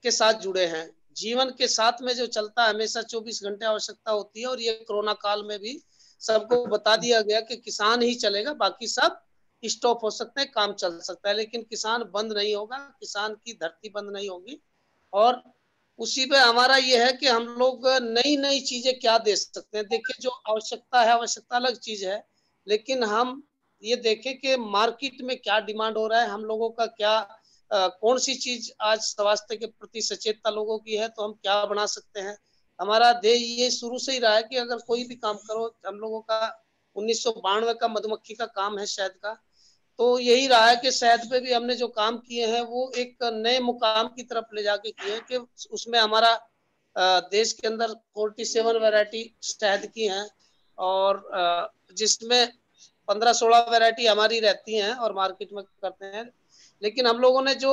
के साथ जुड़े हैं। जीवन के साथ में जो चलता है, हमेशा 24 घंटे आवश्यकता होती है, और ये कोरोना काल में भी सबको बता दिया गया कि किसान ही चलेगा, बाकी सब स्टॉप हो सकते हैं, काम चल सकता है, लेकिन किसान बंद नहीं होगा, किसान की धरती बंद नहीं होगी। और उसी पे हमारा ये है कि हम लोग नई नई चीजें क्या दे सकते हैं। देखिए, जो आवश्यकता है, आवश्यकता अलग चीज है, लेकिन हम ये देखें कि मार्केट में क्या डिमांड हो रहा है, हम लोगों का क्या कौन सी चीज आज स्वास्थ्य के प्रति सचेतता लोगों की है, तो हम क्या बना सकते हैं। हमारा ध्येय ये शुरू से ही रहा है कि अगर कोई भी काम करो, हम लोगों का 1992 का मधुमक्खी का काम है शहद का, तो यही रहा है कि शहद पे भी हमने जो काम किए हैं वो एक नए मुकाम की तरफ ले जाके किए हैं, कि उसमें हमारा देश के अंदर 47 वैरायटी शहद की हैं, और जिसमें 15-16 वैरायटी हमारी रहती हैं और मार्केट में करते हैं। लेकिन हम लोगों ने जो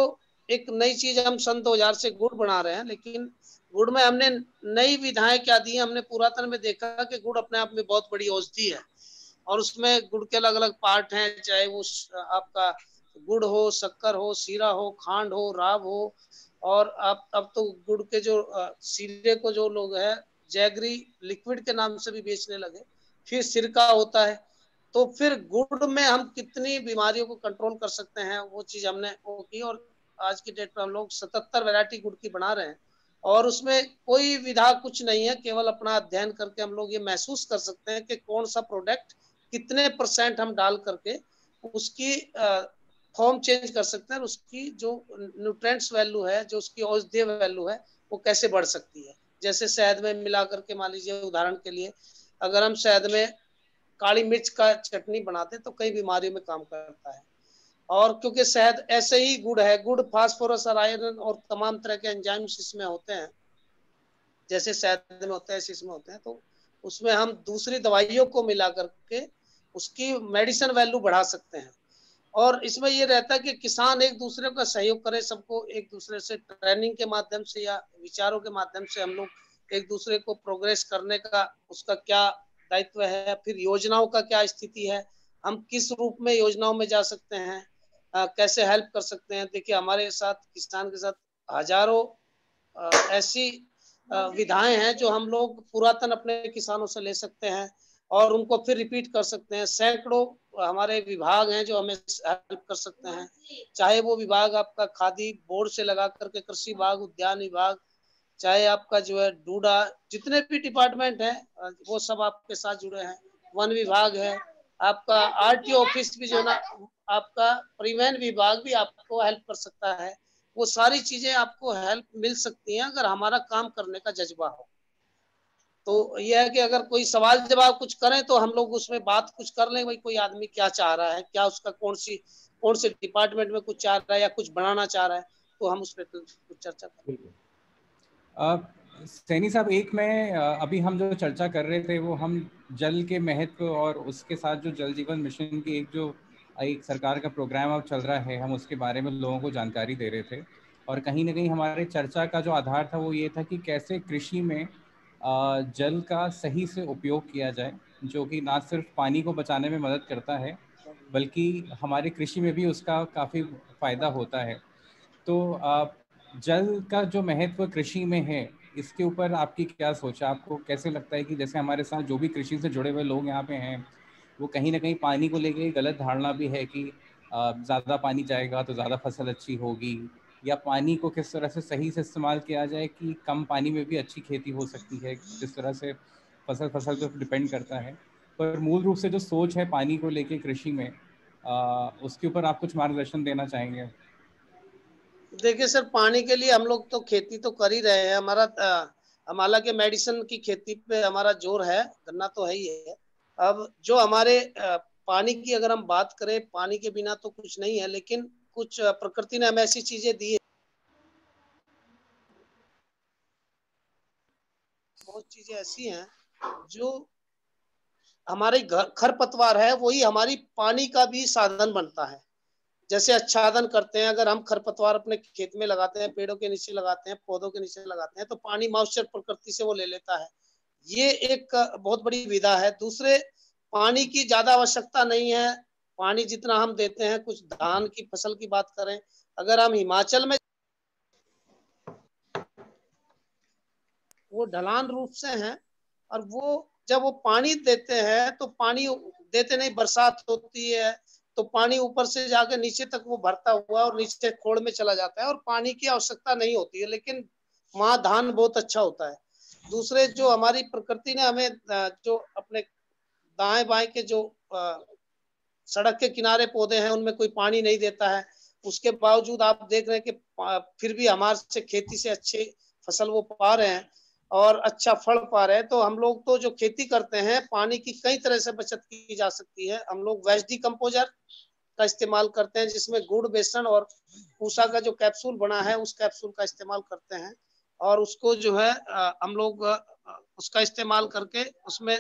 एक नई चीज, हम सन 2000 से गुड़ बना रहे हैं, लेकिन गुड़ में हमने नई विधाएं क्या दी हैं। हमने पुरातन में देखा कि गुड़ अपने आप में बहुत बड़ी औषधि है, और उसमें गुड़ के अलग अलग पार्ट हैं, चाहे वो आपका गुड़ हो, शक्कर हो, सीरा हो, खांड हो, राब हो, और अब तो गुड़ के जो सीरे को जो लोग हैं जैगरी लिक्विड के नाम से भी बेचने लगे। फिर सिरका होता है। तो फिर गुड़ में हम कितनी बीमारियों को कंट्रोल कर सकते हैं, वो चीज हमने वो की, और आज की डेट में हम लोग 77 वैरायटी गुड़ की बना रहे हैं, और उसमें कोई विधा कुछ नहीं है, केवल अपना अध्ययन करके हम लोग ये महसूस कर सकते हैं कि कौन सा प्रोडक्ट कितने % हम डाल करके उसकी फॉर्म चेंज कर सकते हैं, और उसकी जो न्यूट्रिएंट्स वैल्यू है, जो उसकी औषधीय वैल्यू है, वो कैसे बढ़ सकती है। जैसे शहद में मिला करके, मान लीजिए उदाहरण के लिए, अगर हम शहद में काली मिर्च का चटनी बनाते तो कई बीमारियों में काम करता है। और क्योंकि शहद ऐसे ही गुड़ है, गुड़ फास्फोरस और आयरन और तमाम तरह के एंजाइम्स इसमें होते हैं, जैसे शहद में होते हैं ऐसे इसमें होते हैं, तो उसमें हम दूसरी दवाइयों को मिला करके उसकी मेडिसिन वैल्यू बढ़ा सकते हैं। और इसमें ये रहता है कि किसान एक दूसरे का सहयोग करे, सबको एक दूसरे से ट्रेनिंग के माध्यम से या विचारों के माध्यम से हम लोग एक दूसरे को प्रोग्रेस करने का उसका क्या दायित्व है, फिर योजनाओं का क्या स्थिति है, हम किस रूप में योजनाओं में जा सकते हैं, कैसे हेल्प कर सकते हैं। देखिए हमारे साथ किसान के साथ हजारों ऐसी विधाएं हैं जो हम लोग पुरातन अपने किसानों से ले सकते हैं और उनको फिर रिपीट कर सकते हैं। सैकड़ों हमारे विभाग हैं जो हमें हेल्प कर सकते हैं, चाहे वो विभाग आपका खादी बोर्ड से लगा करके कृषि विभाग, उद्यान विभाग, चाहे आपका जो है डूडा, जितने भी डिपार्टमेंट है वो सब आपके साथ जुड़े हैं। वन विभाग है आपका, आरटीओ ऑफिस भी जो ना, आपका परिवहन विभाग भी आपको हेल्प कर सकता है। वो सारी चीजें आपको हेल्प मिल सकती हैं अगर हमारा काम करने का जज्बा हो। तो यह है कि अगर कोई सवाल जवाब कुछ करें तो हम लोग उसमें बात कुछ कर लें, भाई कोई आदमी क्या चाह रहा है, क्या उसका कौन से डिपार्टमेंट में कुछ चाह रहा है या कुछ बनाना चाह रहा है, तो हम उस पर कुछ चर्चा करें। सैनी साहब, एक मैं अभी हम जो चर्चा कर रहे थे वो हम जल के महत्व और उसके साथ जो जल जीवन मिशन की एक सरकार का प्रोग्राम अब चल रहा है, हम उसके बारे में लोगों को जानकारी दे रहे थे। और कहीं ना कहीं हमारे चर्चा का जो आधार था वो ये था कि कैसे कृषि में जल का सही से उपयोग किया जाए, जो कि ना सिर्फ पानी को बचाने में मदद करता है बल्कि हमारे कृषि में भी उसका काफ़ी फायदा होता है। तो जल का जो महत्व कृषि में है, इसके ऊपर आपकी क्या सोच है? आपको कैसे लगता है कि जैसे हमारे साथ जो भी कृषि से जुड़े हुए लोग यहाँ पे हैं, वो कहीं ना कहीं पानी को लेके गलत धारणा भी है कि ज़्यादा पानी जाएगा तो ज़्यादा फसल अच्छी होगी, या पानी को किस तरह से सही से इस्तेमाल किया जाए कि कम पानी में भी अच्छी खेती हो सकती है, जिस तरह से फसल पे डिपेंड करता है। पर मूल रूप से जो सोच है पानी को लेके कृषि में, उसके ऊपर आप कुछ मार्गदर्शन देना चाहेंगे? देखिए सर, पानी के लिए हम लोग तो खेती तो कर ही रहे हैं। हम हालांकि मेडिसिन की खेती पे हमारा जोर है, गन्ना तो है ही है। अब जो हमारे पानी की अगर हम बात करें, पानी के बिना तो कुछ नहीं है, लेकिन कुछ प्रकृति ने हमें ऐसी चीजें दी है, बहुत चीजें ऐसी हैं जो हमारे खरपतवार है, वही हमारी पानी का भी साधन बनता है। जैसे आच्छादन करते हैं, अगर हम खरपतवार अपने खेत में लगाते हैं, पेड़ों के नीचे लगाते हैं, पौधों के नीचे लगाते हैं, तो पानी मॉइस्चर प्रकृति से वो ले लेता है। ये एक बहुत बड़ी विधा है। दूसरे, पानी की ज्यादा आवश्यकता नहीं है। पानी जितना हम देते हैं, कुछ धान की फसल की बात करें, अगर हम हिमाचल में, वो ढलान रूप से हैं और वो जब वो पानी देते हैं तो पानी देते नहीं, बरसात होती है तो पानी ऊपर से जाके नीचे तक वो भरता हुआ और नीचे खोड़ में चला जाता है और पानी की आवश्यकता नहीं होती है, लेकिन वहां धान बहुत अच्छा होता है। दूसरे, जो हमारी प्रकृति ने हमें जो अपने दाएं बाएं के जो सड़क के किनारे पौधे हैं उनमें कोई पानी नहीं देता है, उसके बावजूद आप देख रहे हैं कि फिर भी हमारे से खेती से अच्छे फसल वो पा रहे हैं और अच्छा फल पा रहे हैं। तो हम लोग तो जो खेती करते हैं, पानी की कई तरह से बचत की जा सकती है। हम लोग वेस्ट डिकम्पोजर का इस्तेमाल करते हैं, जिसमें गुड़, बेसन और पूसा का जो कैप्सूल बना है उस कैप्सूल का इस्तेमाल करते हैं और उसको जो है हम लोग उसका इस्तेमाल करके उसमें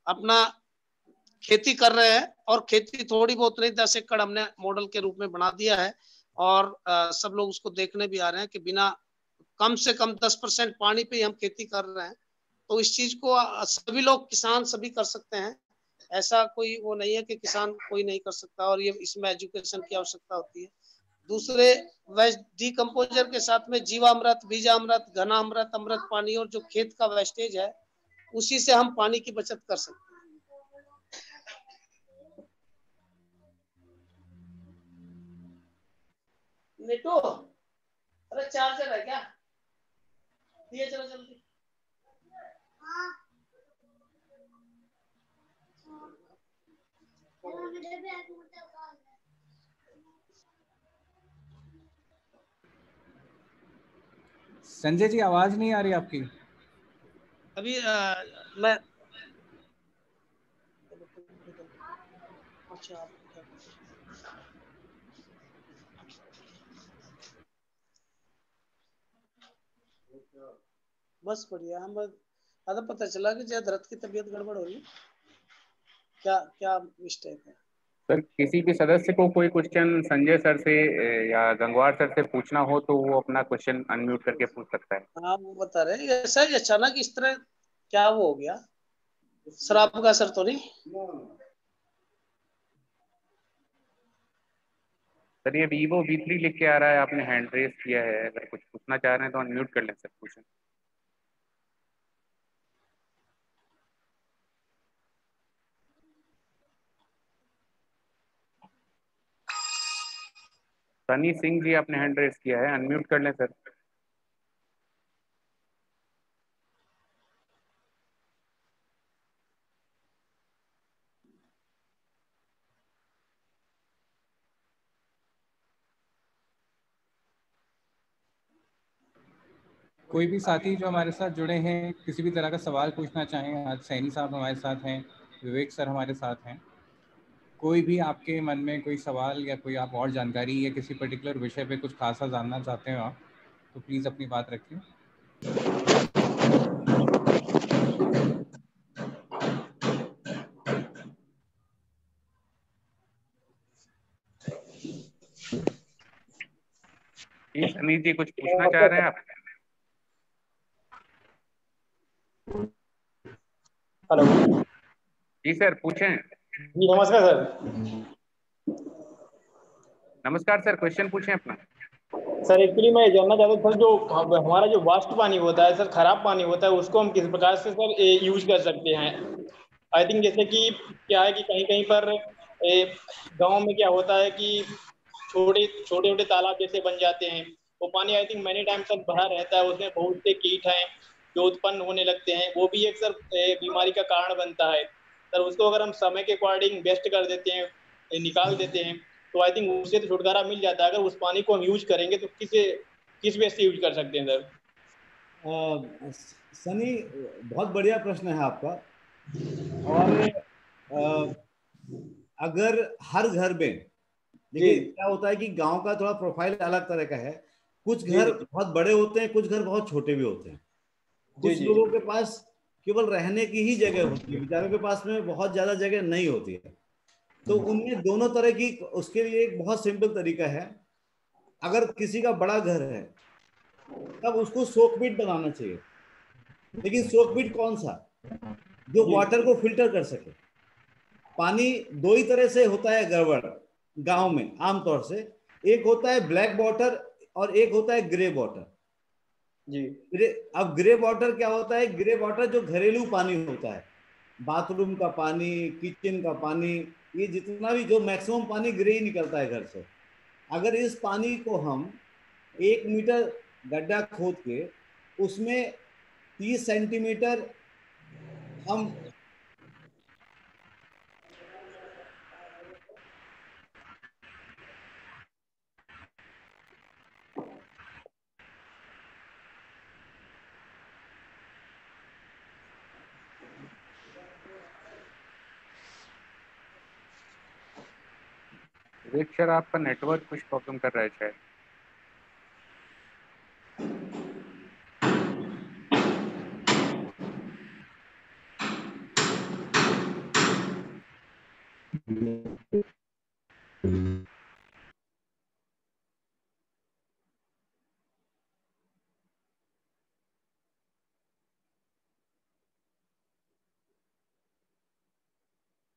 अपना खेती कर रहे हैं। और खेती थोड़ी बहुत नहीं, 10 एकड़ हमने मॉडल के रूप में बना दिया है और सब लोग उसको देखने भी आ रहे हैं कि बिना कम से कम 10% पानी पे ही हम खेती कर रहे हैं। तो इस चीज को सभी लोग, किसान सभी कर सकते हैं। ऐसा कोई वो नहीं है कि किसान कोई नहीं कर सकता, और ये इसमें एजुकेशन की आवश्यकता होती है। दूसरे, वेस्ट डिकम्पोजर के साथ में जीवामृत, बीजामृत, घनामृत, अमृत पानी और जो खेत का वेस्टेज है, उसी से हम पानी की बचत कर सकते हैं। नेटो, अरे चार्जर है क्या? दिए चलो जल्दी। संजय जी, आवाज नहीं आ रही आपकी। अभी मैं अच्छा, बस बढ़िया। हम आधा पता चला कि जय धरत की तबीयत गड़बड़ हो रही, क्या क्या मिस्टेक है। सर किसी भी सदस्य को कोई क्वेश्चन संजय सर से या गंगवार सर से पूछना हो तो वो अपना क्वेश्चन अनम्यूट करके पूछ सकता है। हाँ वो बता रहे हैं ऐसा ही अचानक इस तरह क्या वो हो गया, शराब का असर तो नहीं? सर ये वीवो V3 लिख के आ रहा है, आपने हैंड रेस किया है, अगर कुछ पूछना चाह रहे हैं तो अनम्यूट कर लें सर, पूछें। सनी सिंह जी आपने हैंड रेस किया है, अनम्यूट कर लें सर। कोई भी साथी जो हमारे साथ जुड़े हैं, किसी भी तरह का सवाल पूछना चाहें, आज सैनी साहब हमारे साथ हैं, विवेक सर हमारे साथ हैं, कोई भी आपके मन में कोई सवाल या कोई आप और जानकारी या किसी पर्टिकुलर विषय पे कुछ खासा जानना चाहते हो आप, तो प्लीज़ अपनी बात रखिए। जी सनी जी कुछ पूछना चाह रहे हैं आप? हेलो जी सर पूछें। जी, नमस्कार सर। नमस्कार सर, क्वेश्चन पूछें अपना। सर एक्चुअली मैं जानना चाहता था, सर जो हमारा जो वास्ट पानी होता है सर, खराब पानी होता है, उसको हम किस प्रकार से सर यूज कर सकते हैं? आई थिंक जैसे कि क्या है कि कहीं कहीं पर गांव में क्या होता है कि छोटे छोटे छोटे तालाब जैसे बन जाते हैं, वो पानी आई थिंक मैनी टाइम तक भरा रहता है, उसमें बहुत से कीट हैं जो उत्पन्न होने लगते हैं, वो भी एक सर बीमारी का कारण बनता है सर। उसको अगर हम समय के अकॉर्डिंग वेस्ट कर देते हैं, निकाल देते हैं, तो आई थिंक उससे तो छुटकारा मिल जाता है। अगर उस पानी को हम यूज करेंगे तो किस बेस से यूज कर सकते हैं सर? सनी, बहुत बढ़िया प्रश्न है आपका। और अगर हर घर में, देखिए क्या होता है कि गांव का थोड़ा प्रोफाइल अलग तरह का है। कुछ घर बहुत बड़े होते हैं, कुछ घर बहुत छोटे भी होते हैं। कुछ लोगों के पास केवल रहने की ही जगह होती है, बेचारों के पास में बहुत ज्यादा जगह नहीं होती है। तो उनमें दोनों तरह की, उसके लिए एक बहुत सिंपल तरीका है। अगर किसी का बड़ा घर है तब उसको सोकपीट बनाना चाहिए। लेकिन सोकपीट कौन सा, जो वाटर को फिल्टर कर सके। पानी दो ही तरह से होता है गड़बड़ गांव में आमतौर से, एक होता है ब्लैक वाटर और एक होता है ग्रे वाटर जी। अब ग्रे वाटर क्या होता है? ग्रे वाटर जो घरेलू पानी होता है, बाथरूम का पानी, किचन का पानी, ये जितना भी जो मैक्सिमम पानी ग्रे ही निकलता है घर से। अगर इस पानी को हम 1 मीटर गड्ढा खोद के उसमें 30 सेंटीमीटर हम विवेक सर आपका नेटवर्क कुछ प्रॉब्लम कर रहा है शायद।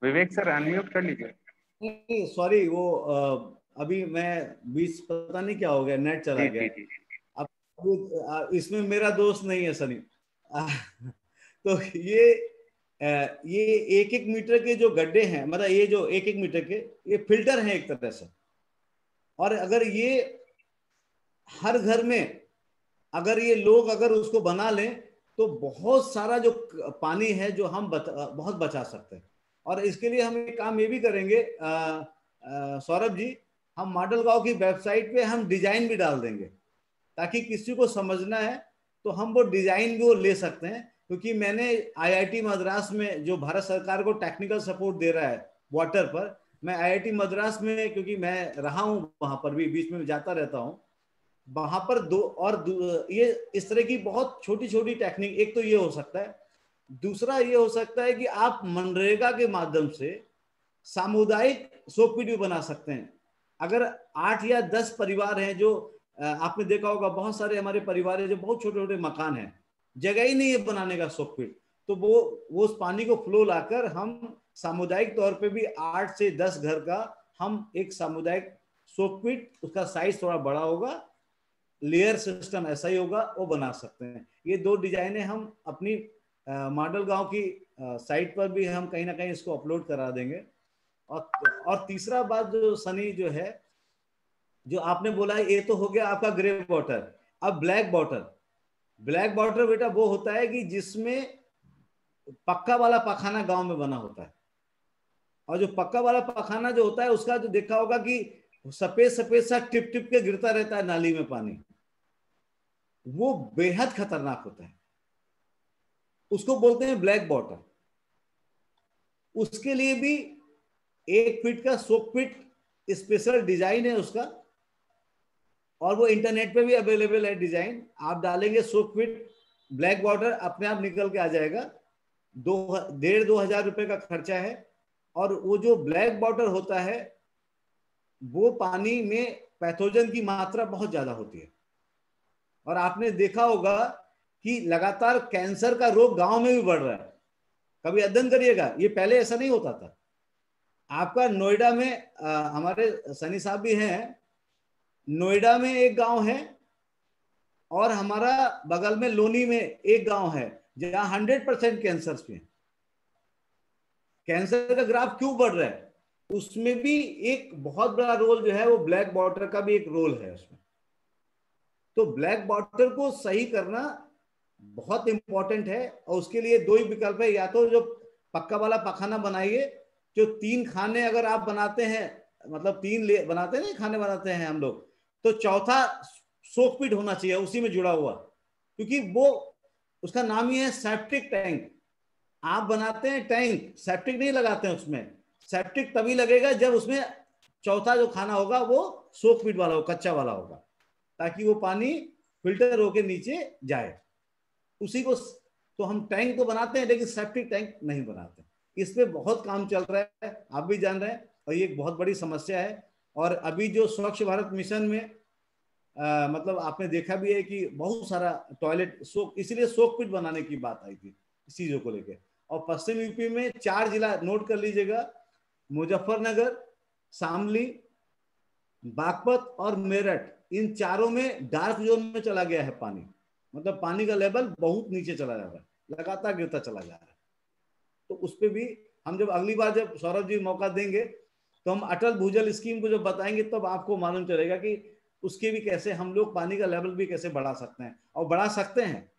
विवेक सर अनम्यूट कर लीजिए। नहीं, सॉरी, वो अभी मैं बीच पता नहीं क्या हो गया, नेट चला जी गया। जी जी। अब इसमें मेरा दोस्त नहीं है सनी। तो ये 1-1 मीटर के जो गड्ढे हैं, मतलब ये जो 1-1 मीटर के, ये फिल्टर हैं एक तरह से। और अगर ये हर घर में, अगर ये लोग अगर उसको बना लें तो बहुत सारा जो पानी है जो हम बहुत बचा सकते हैं। और इसके लिए हम एक काम ये भी करेंगे सौरभ जी, हम मॉडल गांव की वेबसाइट पे हम डिजाइन भी डाल देंगे, ताकि किसी को समझना है तो हम वो डिजाइन भी वो ले सकते हैं। क्योंकि मैंने आईआईटी मद्रास में, जो भारत सरकार को टेक्निकल सपोर्ट दे रहा है वाटर पर, मैं आईआईटी मद्रास में, क्योंकि मैं रहा हूं वहां पर भी, बीच में जाता रहता हूं वहां पर। ये इस तरह की बहुत छोटी छोटी टेक्निक, एक तो ये हो सकता है। दूसरा ये हो सकता है कि आप मनरेगा के माध्यम से सामुदायिक सोकपीट भी बना सकते हैं। अगर 8 या 10 परिवार हैं, जो आपने देखा होगा बहुत सारे हमारे परिवार है जो बहुत छोटे छोटे मकान हैं, जगह ही नहीं है बनाने का सोकपीट, तो वो उस पानी को फ्लो लाकर हम सामुदायिक तौर पे भी 8 से 10 घर का हम एक सामुदायिक सोकपीट, उसका साइज थोड़ा बड़ा होगा, लेयर सिस्टम ऐसा ही होगा, वो बना सकते हैं। ये 2 डिजाइनें हम अपनी मॉडल गांव की साइट पर भी हम कहीं ना कहीं इसको अपलोड करा देंगे। और तीसरा बात जो सनी जो है, जो आपने बोला है, ये तो हो गया आपका ग्रे वाटर। अब ब्लैक वाटर, ब्लैक वाटर बेटा वो होता है कि जिसमें पक्का वाला पखाना गांव में बना होता है, और जो पक्का वाला पखाना जो होता है उसका जो देखा होगा कि सफेद सफेद सा टिप टिप के गिरता रहता है नाली में पानी, वो बेहद खतरनाक होता है, उसको बोलते हैं ब्लैक वाटर। उसके लिए भी 1 फीट का सोकपीट स्पेशल डिजाइन है उसका, और वो इंटरनेट पे भी अवेलेबल है डिजाइन। आप डालेंगे सोकपीट ब्लैक वाटर, अपने आप निकल के आ जाएगा। 1,500-2 हजार रुपए का खर्चा है। और वो जो ब्लैक वाटर होता है वो पानी में पैथोजन की मात्रा बहुत ज्यादा होती है, और आपने देखा होगा कि लगातार कैंसर का रोग गांव में भी बढ़ रहा है। कभी अध्ययन करिएगा, ये पहले ऐसा नहीं होता था। आपका नोएडा में हमारे सनी साहब भी हैं, नोएडा में एक गांव है, और हमारा बगल में लोनी में एक गांव है जहां 100% कैंसर पे हैं। कैंसर का ग्राफ क्यों बढ़ रहा है, उसमें भी एक बहुत बड़ा रोल जो है वो ब्लैक वाटर का भी एक रोल है उसमें। तो ब्लैक वाटर को सही करना बहुत इंपॉर्टेंट है, और उसके लिए 2 ही विकल्प है। या तो जो पक्का वाला पखाना बनाइए, जो 3 खाने अगर आप बनाते हैं, मतलब 3 बनाते हैं, खाने बनाते हैं हम लोग, तो चौथा सोकपीट होना चाहिए उसी में जुड़ा हुआ, क्योंकि वो उसका नाम ही है सेप्टिक टैंक। आप बनाते हैं टैंक, सेप्टिक नहीं लगाते हैं उसमें। सेप्टिक तभी लगेगा जब उसमें चौथा जो खाना होगा वो सोकपीट वाला हो, कच्चा वाला होगा, ताकि वो पानी फिल्टर होके नीचे जाए। उसी को तो हम टैंक तो बनाते हैं, लेकिन सेप्टिक टैंक नहीं बनाते। इस पे बहुत काम चल रहा है, आप भी जान रहे हैं, और ये एक बहुत बड़ी समस्या है। और अभी जो स्वच्छ भारत मिशन में मतलब आपने देखा भी है कि बहुत सारा टॉयलेट इसीलिए सोकपीट बनाने की बात आई थी इस चीजों को लेकर। और पश्चिम यूपी में 4 जिला नोट कर लीजिएगा, मुजफ्फरनगर, शामली, बागपत और मेरठ, इन चारों में डार्क जोन में चला गया है पानी। मतलब पानी का लेवल बहुत नीचे चला जा रहा है, लगातार गिरता चला जा रहा है। तो उस पर भी हम जब अगली बार जब सौरभ जी मौका देंगे तो हम अटल भूजल स्कीम को जब बताएंगे तब आपको मालूम चलेगा कि उसके भी कैसे हम लोग पानी का लेवल भी कैसे बढ़ा सकते हैं, और बढ़ा सकते हैं।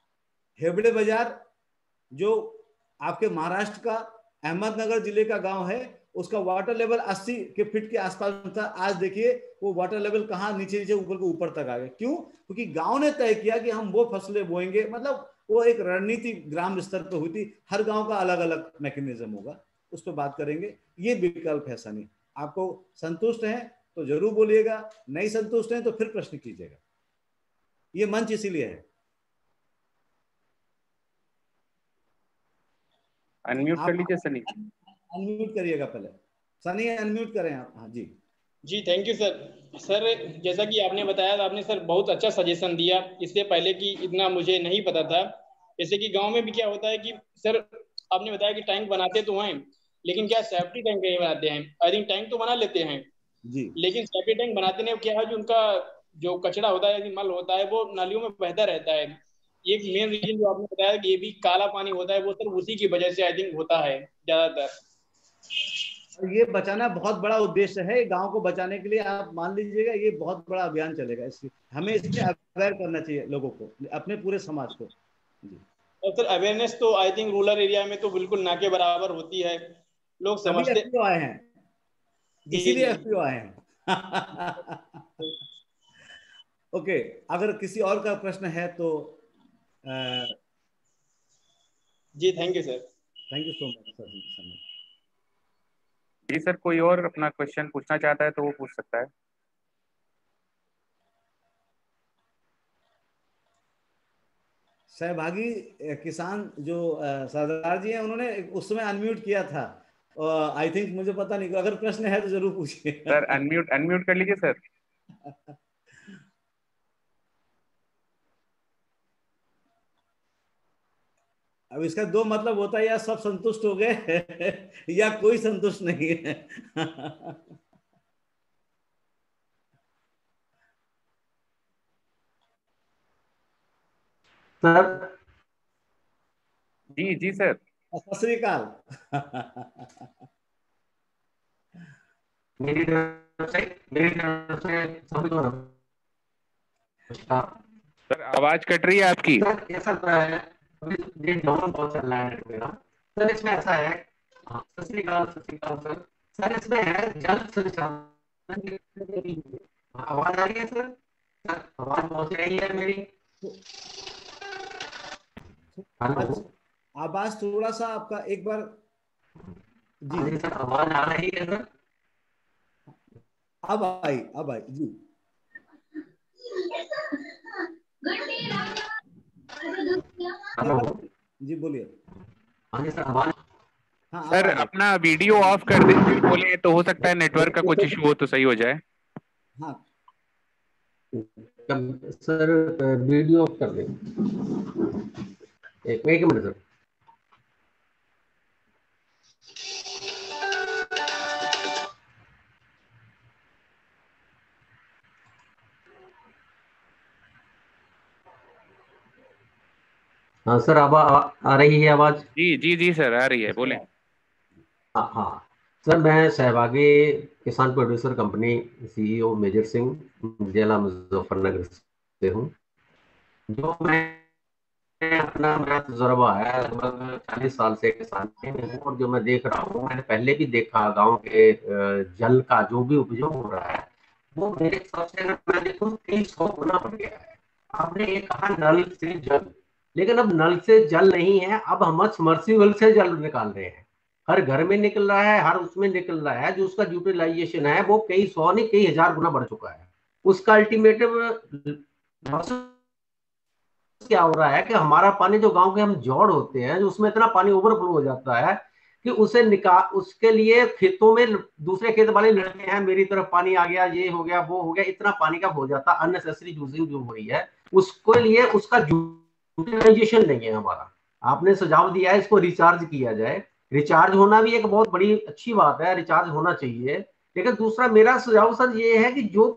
हेबड़े बाजार जो आपके महाराष्ट्र का अहमदनगर जिले का गांव है, उसका वाटर लेवल 80 के फीट के आसपास था। आज देखिए वो वाटर लेवल कहाँ नीचे नीचे ऊपर को ऊपर तक आ गया। क्यों? क्योंकि गांव ने तय किया कि हम वो फसलें बोएंगे। मतलब वो एक रणनीति ग्राम स्तर पर हुई थी। हर गांव का अलग अलग मैकेनिज्म होगा, उस पर बात करेंगे। ये विकल्प है सनी, आपको संतुष्ट है तो जरूर बोलिएगा, नहीं संतुष्ट है तो फिर प्रश्न कीजिएगा। ये मंच इसीलिए है। अनम्यूट कर लीजिए सनी। अनम्यूट करिएगा पहले, सनी अनम्यूट करें आप। हाँ जी जी थैंक यू सर। सर जैसा कि आपने बताया, आपने सर बहुत अच्छा सजेशन दिया, इससे पहले कि इतना मुझे नहीं पता था। जैसे कि गांव में भी क्या होता है कि सर आपने बताया कि टैंक बनाते तो हैं, लेकिन क्या सेफ्टी टैंक नहीं बनाते हैं। आई थिंक टैंक तो बना लेते हैं जी, लेकिन सेफ्टी टैंक बनाते नहीं। क्या है जो उनका जो कचरा होता है, मल होता है, वो नालियों में बहता रहता है। ये एक मेन रीजन जो आपने बताया कि ये भी काला पानी होता है, वो सर उसी की वजह से आई थिंक होता है ज्यादातर। ये बचाना बहुत बड़ा उद्देश्य है गांव को बचाने के लिए। आप मान लीजिएगा ये बहुत बड़ा अभियान चलेगा। इसलिए हमें इसमें अवेयर करना चाहिए लोगों को, अपने पूरे समाज को। जी, और सर अवेयरनेस तो आई थिंक रूरल एरिया में तो बिल्कुल ना के बराबर होती है, लोग तभी समझते। एफपीओ आए हैं, जी इसीलिए जी एफपीओ आए हैं। ओके, अगर किसी और का प्रश्न है तो जी thank you sir. Thank you so much sir. जी सर, कोई और अपना क्वेश्चन पूछना चाहता है तो वो पूछ सकता है। सहभागी किसान जो सरदार जी हैं, उन्होंने उस समय अनम्यूट किया था, आई थिंक मुझे पता नहीं, अगर प्रश्न है तो जरूर पूछिए। सर अनम्यूट अनम्यूट कर लीजिए सर। अब इसका दो मतलब होता है, या सब संतुष्ट हो गए या कोई संतुष्ट नहीं है। सर जी जी सर। सत श्री अकाल। मेरी तरफ से सभी को नमस्कार। सर आवाज कट रही है आपकी। सर ऐसा है, अभी ये डाउन बहुत चल रहा है मेरा। सर इसमें ऐसा है, सत श्री अकाल सर। सर इसमें है जल संसाधन की, आवाज आ रही है सर? सर आवाज पहुंच रही है मेरी? हेलो, आवाज थोड़ा सा आपका एक बार। जी सर आवाज आ रही है सर? अब आई जी। हेलो जी बोलिए। हाँ जी सर आवाज। हाँ सर अपना वीडियो ऑफ कर दें फिर बोले तो हो सकता है नेटवर्क का कुछ इशू हो तो सही हो जाए। हाँ सर वीडियो ऑफ कर दें, एक मिनट सर। हाँ सर अब आ रही है आवाज? जी जी जी सर आ रही है, बोले। हाँ हाँ सर, मैं सहभागी किसान producer company CEO Major Singh, जिला मुजफ्फरनगर से हूँ। जो मैं अपना मेरा तजुर्बा है लगभग 40 साल से किसान में हूँ, और जो मैं देख रहा हूँ, मैंने पहले भी देखा गांव के जल का जो भी उपयोग हो रहा है वो मेरे हिसाब से अगर मैं देखूँ 300 गुना बढ़ गया है। आपने ये कहा नल से जल, लेकिन अब नल से जल नहीं है, अब हम सबमर्सिबल से जल निकाल रहे हैं। हर घर में निकल रहा है, हर उसमें निकल रहा है, जो उसका यूटिलाइजेशन है वो कई सौ नहीं कई हजार गुना बढ़ चुका है। उसका अल्टीमेटिव क्या हो रहा है कि हमारा पानी जो गांव के हम जोड़ होते हैं, जो उसमें इतना पानी ओवरफ्लो हो जाता है कि उसे निकाल, उसके लिए खेतों में दूसरे खेत वाले लड़ते हैं, मेरी तरफ पानी आ गया, ये हो गया वो हो गया, इतना पानी का हो जाता है। अननेसेसरी यूजिंग जो हो रही है उसके लिए उसका यूटिलाइजेशन नहीं है हमारा। आपने सुझाव दिया है इसको रिचार्ज किया जाए, रिचार्ज होना भी एक बहुत बड़ी अच्छी बात है, रिचार्ज होना चाहिए। लेकिन दूसरा मेरा सुझाव सर ये है कि जो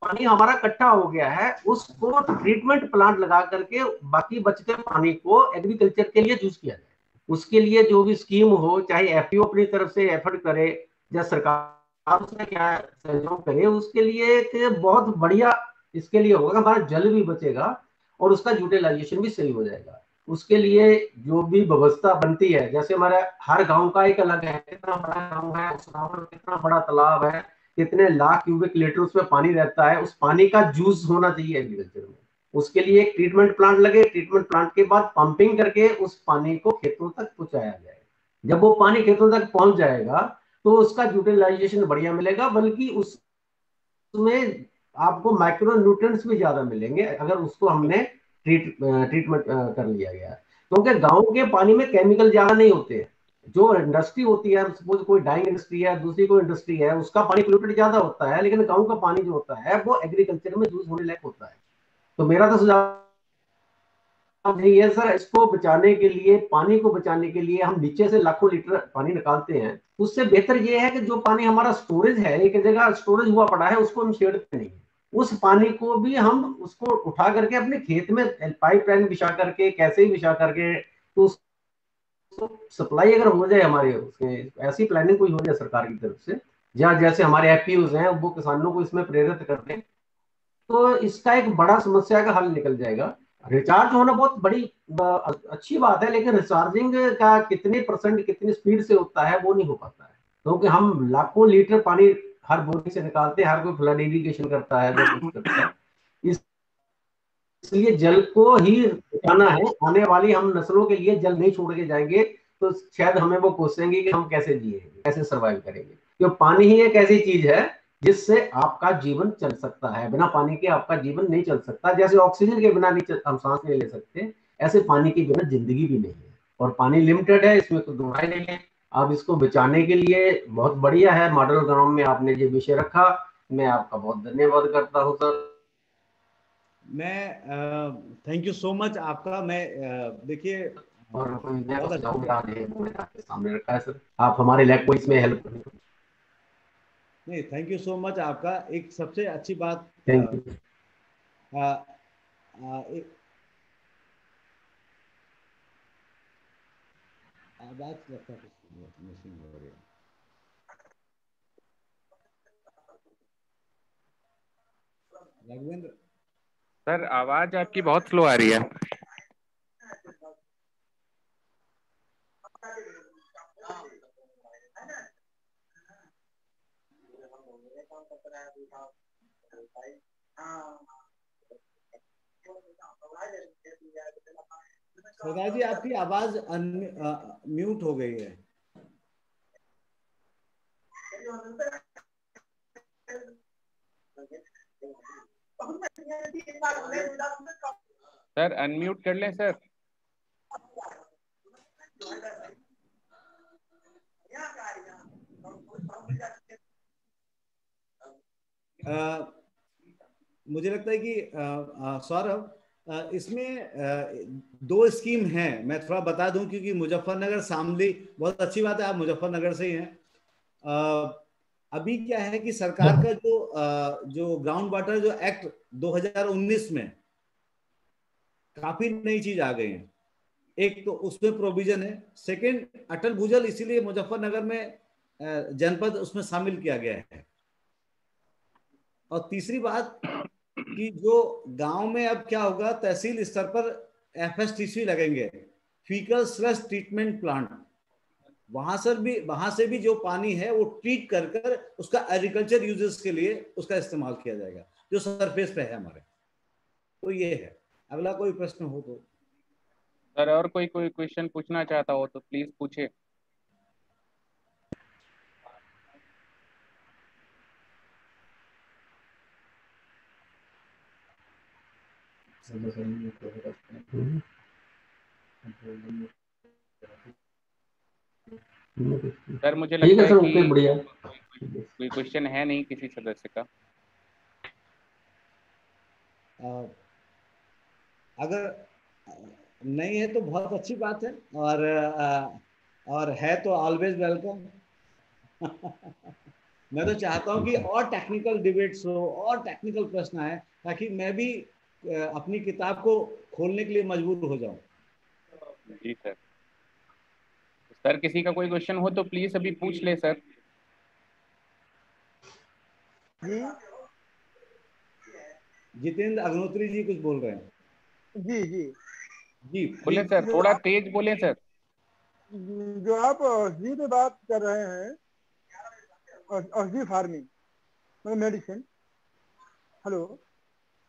पानी हमारा इकट्ठा हो गया है उसको ट्रीटमेंट प्लांट लगा करके बाकी बचते पानी को एग्रीकल्चर के लिए यूज किया जाए। उसके लिए जो भी स्कीम हो, चाहे एफपीओ अपनी तरफ से एफर्ट करे या सरकार उसमें क्या सहयोग करे, उसके लिए एक बहुत बढ़िया इसके लिए होगा, हमारा जल भी बचेगा और उसका यूटिलाइजेशन भी सही हो जाएगा। उसके लिए जो भी व्यवस्था बनती है, जैसे हमारा हर गांव का एक अलग है, कितना बड़ा गांव है, उस गांव में कितना बड़ा तालाब है, कितने लाख क्यूबिक लीटर उसमें पानी रहता है, उस पानी का यूज होना चाहिए एग्रीकल्चर में। उसके लिए एक ट्रीटमेंट प्लांट लगे, ट्रीटमेंट प्लांट के बाद पंपिंग करके उस पानी को खेतों तक पहुंचाया जाए। जब वो पानी खेतों तक पहुंच जाएगा तो उसका यूटिलाइजेशन बढ़िया मिलेगा, बल्कि उसमें आपको माइक्रो न्यूट्रिएंट्स भी ज्यादा मिलेंगे अगर उसको हमने ट्रीटमेंट कर लिया गया। क्योंकि गांव के पानी में केमिकल ज्यादा नहीं होते हैं। जो इंडस्ट्री होती है, सपोज कोई डाइंग इंडस्ट्री है, दूसरी कोई इंडस्ट्री है, उसका पानी पोल्यूटेड ज्यादा होता है, लेकिन गांव का पानी जो होता है वो एग्रीकल्चर में यूज होने लायक होता है। तो मेरा तो सुझाव यही है सर, इसको बचाने के लिए, पानी को बचाने के लिए हम नीचे से लाखों लीटर पानी निकालते हैं, उससे बेहतर ये है कि जो पानी हमारा स्टोरेज है, एक जगह स्टोरेज हुआ पड़ा है, उसको हम छेड़ते नहीं, उस पानी को भी हम उसको उठा करके अपने खेत में पाइपलाइन बिछा करके, कैसे ही बिछा करके, तो सप्लाई अगर हो जाए हमारे उसके, ऐसी प्लानिंग कोई हो जाए सरकार की तरफ से, या जैसे हमारे एफपीओज हैं वो किसानों को इसमें प्रेरित कर दें, तो इसका एक बड़ा समस्या का हल निकल जाएगा। रिचार्ज होना बहुत बड़ी अच्छी बात है, लेकिन रिचार्जिंग का कितने परसेंट कितनी स्पीड से होता है वो नहीं हो पाता है, क्योंकि हम लाखों लीटर पानी हर बोरिंग से निकालते हैं, हर कोई फ्लड इरिगेशन करता है, जो कुछ करता है। इसलिए जल को ही बचाना है, आने वाली हम नस्लों के लिए जल नहीं छोड़ के जाएंगे तो शायद हमें वो पूछेंगे कि हम कैसे जिएंगे, कैसे सर्वाइव करेंगे। क्योंकि पानी ही एक ऐसी चीज है जिससे आपका जीवन चल सकता है, बिना पानी के आपका जीवन नहीं चल सकता। जैसे ऑक्सीजन के बिना नहीं हम सांस नहीं ले सकते, ऐसे पानी के बिना जिंदगी भी नहीं है। और पानी लिमिटेड है, इसमें कोई दो राय नहीं है, अब इसको बचाने के लिए बहुत बढ़िया है मॉडल ग्राउंड में आपने ये विषय रखा। मैं आपका बहुत धन्यवाद करता हूँ सर। मैं थैंक यू सो मच आपका। मैं देखिए और बहुत अच्छा आपके सामने रखा है सर, आप हमारे लैब को इसमें हेल्प करें। नहीं, थैंक यू सो मच आपका। एक सबसे अच्छी बात थैंक यू। आवाज लगता है मिसिंग हो रही है। राघवेंद्र सर आवाज आपकी बहुत स्लो आ रही है। सरदार जी, आपकी आवाज म्यूट हो गई है। सर अनम्यूट कर लें सर। मुझे लगता है कि सौरभ, इसमें दो स्कीम हैं। मैं थोड़ा बता दूं क्योंकि मुजफ्फरनगर शामली, बहुत अच्छी बात है आप मुजफ्फरनगर से ही हैं। अभी क्या है कि सरकार का जो ग्राउंड वाटर जो एक्ट 2019 में काफी नई चीज आ गई है। एक तो उसमें प्रोविजन है, सेकंड अटल भूजल इसीलिए मुजफ्फरनगर में जनपद उसमें शामिल किया गया है। और तीसरी बात कि जो गांव में अब क्या होगा, तहसील स्तर पर FSTC लगेंगे, फीकल स्लश ट्रीटमेंट प्लांट। वहां से भी जो पानी है वो ट्रीट कर कर उसका एग्रीकल्चर यूजेस के लिए उसका इस्तेमाल किया जाएगा, जो सरफेस पे है हमारे। तो ये है। अगला कोई प्रश्न हो तो सर और कोई क्वेश्चन पूछना चाहता हो तो प्लीज पूछे। सर मुझे ठीक लगता है है सर, कि ओके, बढ़िया। कोई क्वेश्चन है नहीं किसी सदस्य का। अगर नहीं है तो बहुत अच्छी बात है, और है तो ऑलवेज वेलकम। मैं तो चाहता हूं कि और टेक्निकल डिबेट्स हो और टेक्निकल प्रश्न आए, ताकि मैं भी अपनी किताब को खोलने के लिए मजबूर हो जाऊं। जी सर। सर किसी का कोई क्वेश्चन हो तो प्लीज अभी पूछ ले सर। जी जितेंद्र अग्नोत्री जी कुछ बोल रहे हैं। जी जी जी बोले प्लीज। सर, जो थोड़ा आप तेज बोले सर। जो आप औषधि पे बात कर रहे हैं, औषधि फार्मिंग मतलब मेडिसिन। हेलो।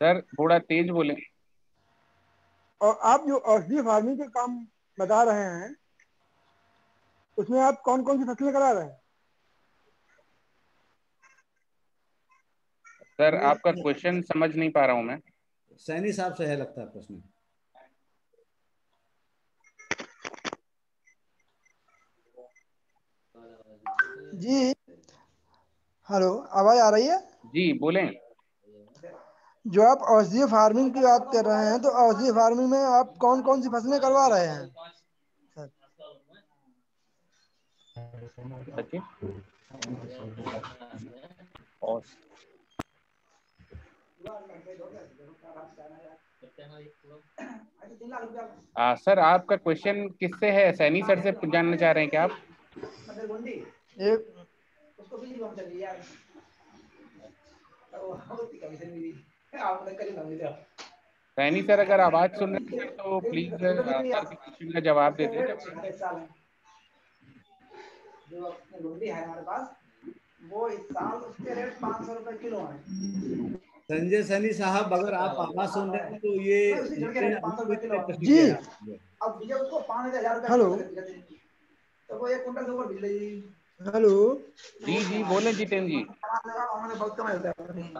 सर थोड़ा तेज बोले। और आप जो औषधि फार्मिंग के काम बता रहे हैं, उसमें आप कौन कौन सी फसलें करा रहे हैं? सर आपका क्वेश्चन समझ नहीं पा रहा हूँ मैं। सैनी साहब से है लगता है प्रश्न। जी हेलो, आवाज आ रही है? जी बोलें। जो आप औषधीय फार्मिंग की बात कर रहे हैं, तो औषधीय फार्मिंग में आप कौन कौन सी फसलें करवा रहे हैं सर? सचिन और सर आपका क्वेश्चन किससे है? सैनी सर से जानना चाह रहे हैं क्या आप? एक सैनी सर अगर आवाज सुन रहे हैं सर तो प्लीज सर के क्वेश्चन का जवाब दे दें जब तक। जो लुंडी है हमारे पास, वो इस साल उसके रेट 500 रुपए किलो है। संजय सैनी साहब, अगर आप आवाज सुन रहे हैं तो ये जी, अब भैया उसको 5,000 रुपए। हेलो, तो वो 1 कुंटल से ऊपर बिजली। हेलो जी जी बोले जितेंद्र जी।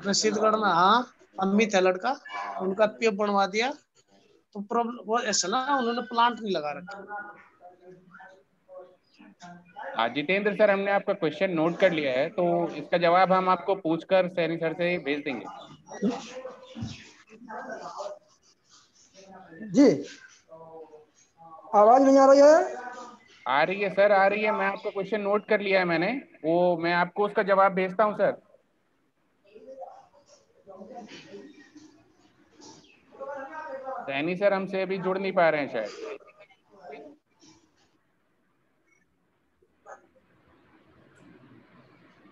रशीदगढ़ में, हाँ, अमित है लड़का, उनका पीएफ बनवा दिया। तो प्रॉब्लम वो ऐसा ना, उन्होंने प्लांट नहीं लगा रखा। जितेंद्र सर, हमने आपका क्वेश्चन नोट कर लिया है, तो इसका जवाब हम आपको पूछकर सैनी सर से भेज देंगे। जी, आवाज नहीं आ रही है? आ रही है सर, आ रही है। मैं आपका क्वेश्चन नोट कर लिया है मैंने, वो मैं आपको उसका जवाब भेजता हूँ सर। सैनी सर हमसे अभी जुड़ नहीं पा रहे हैं शायद।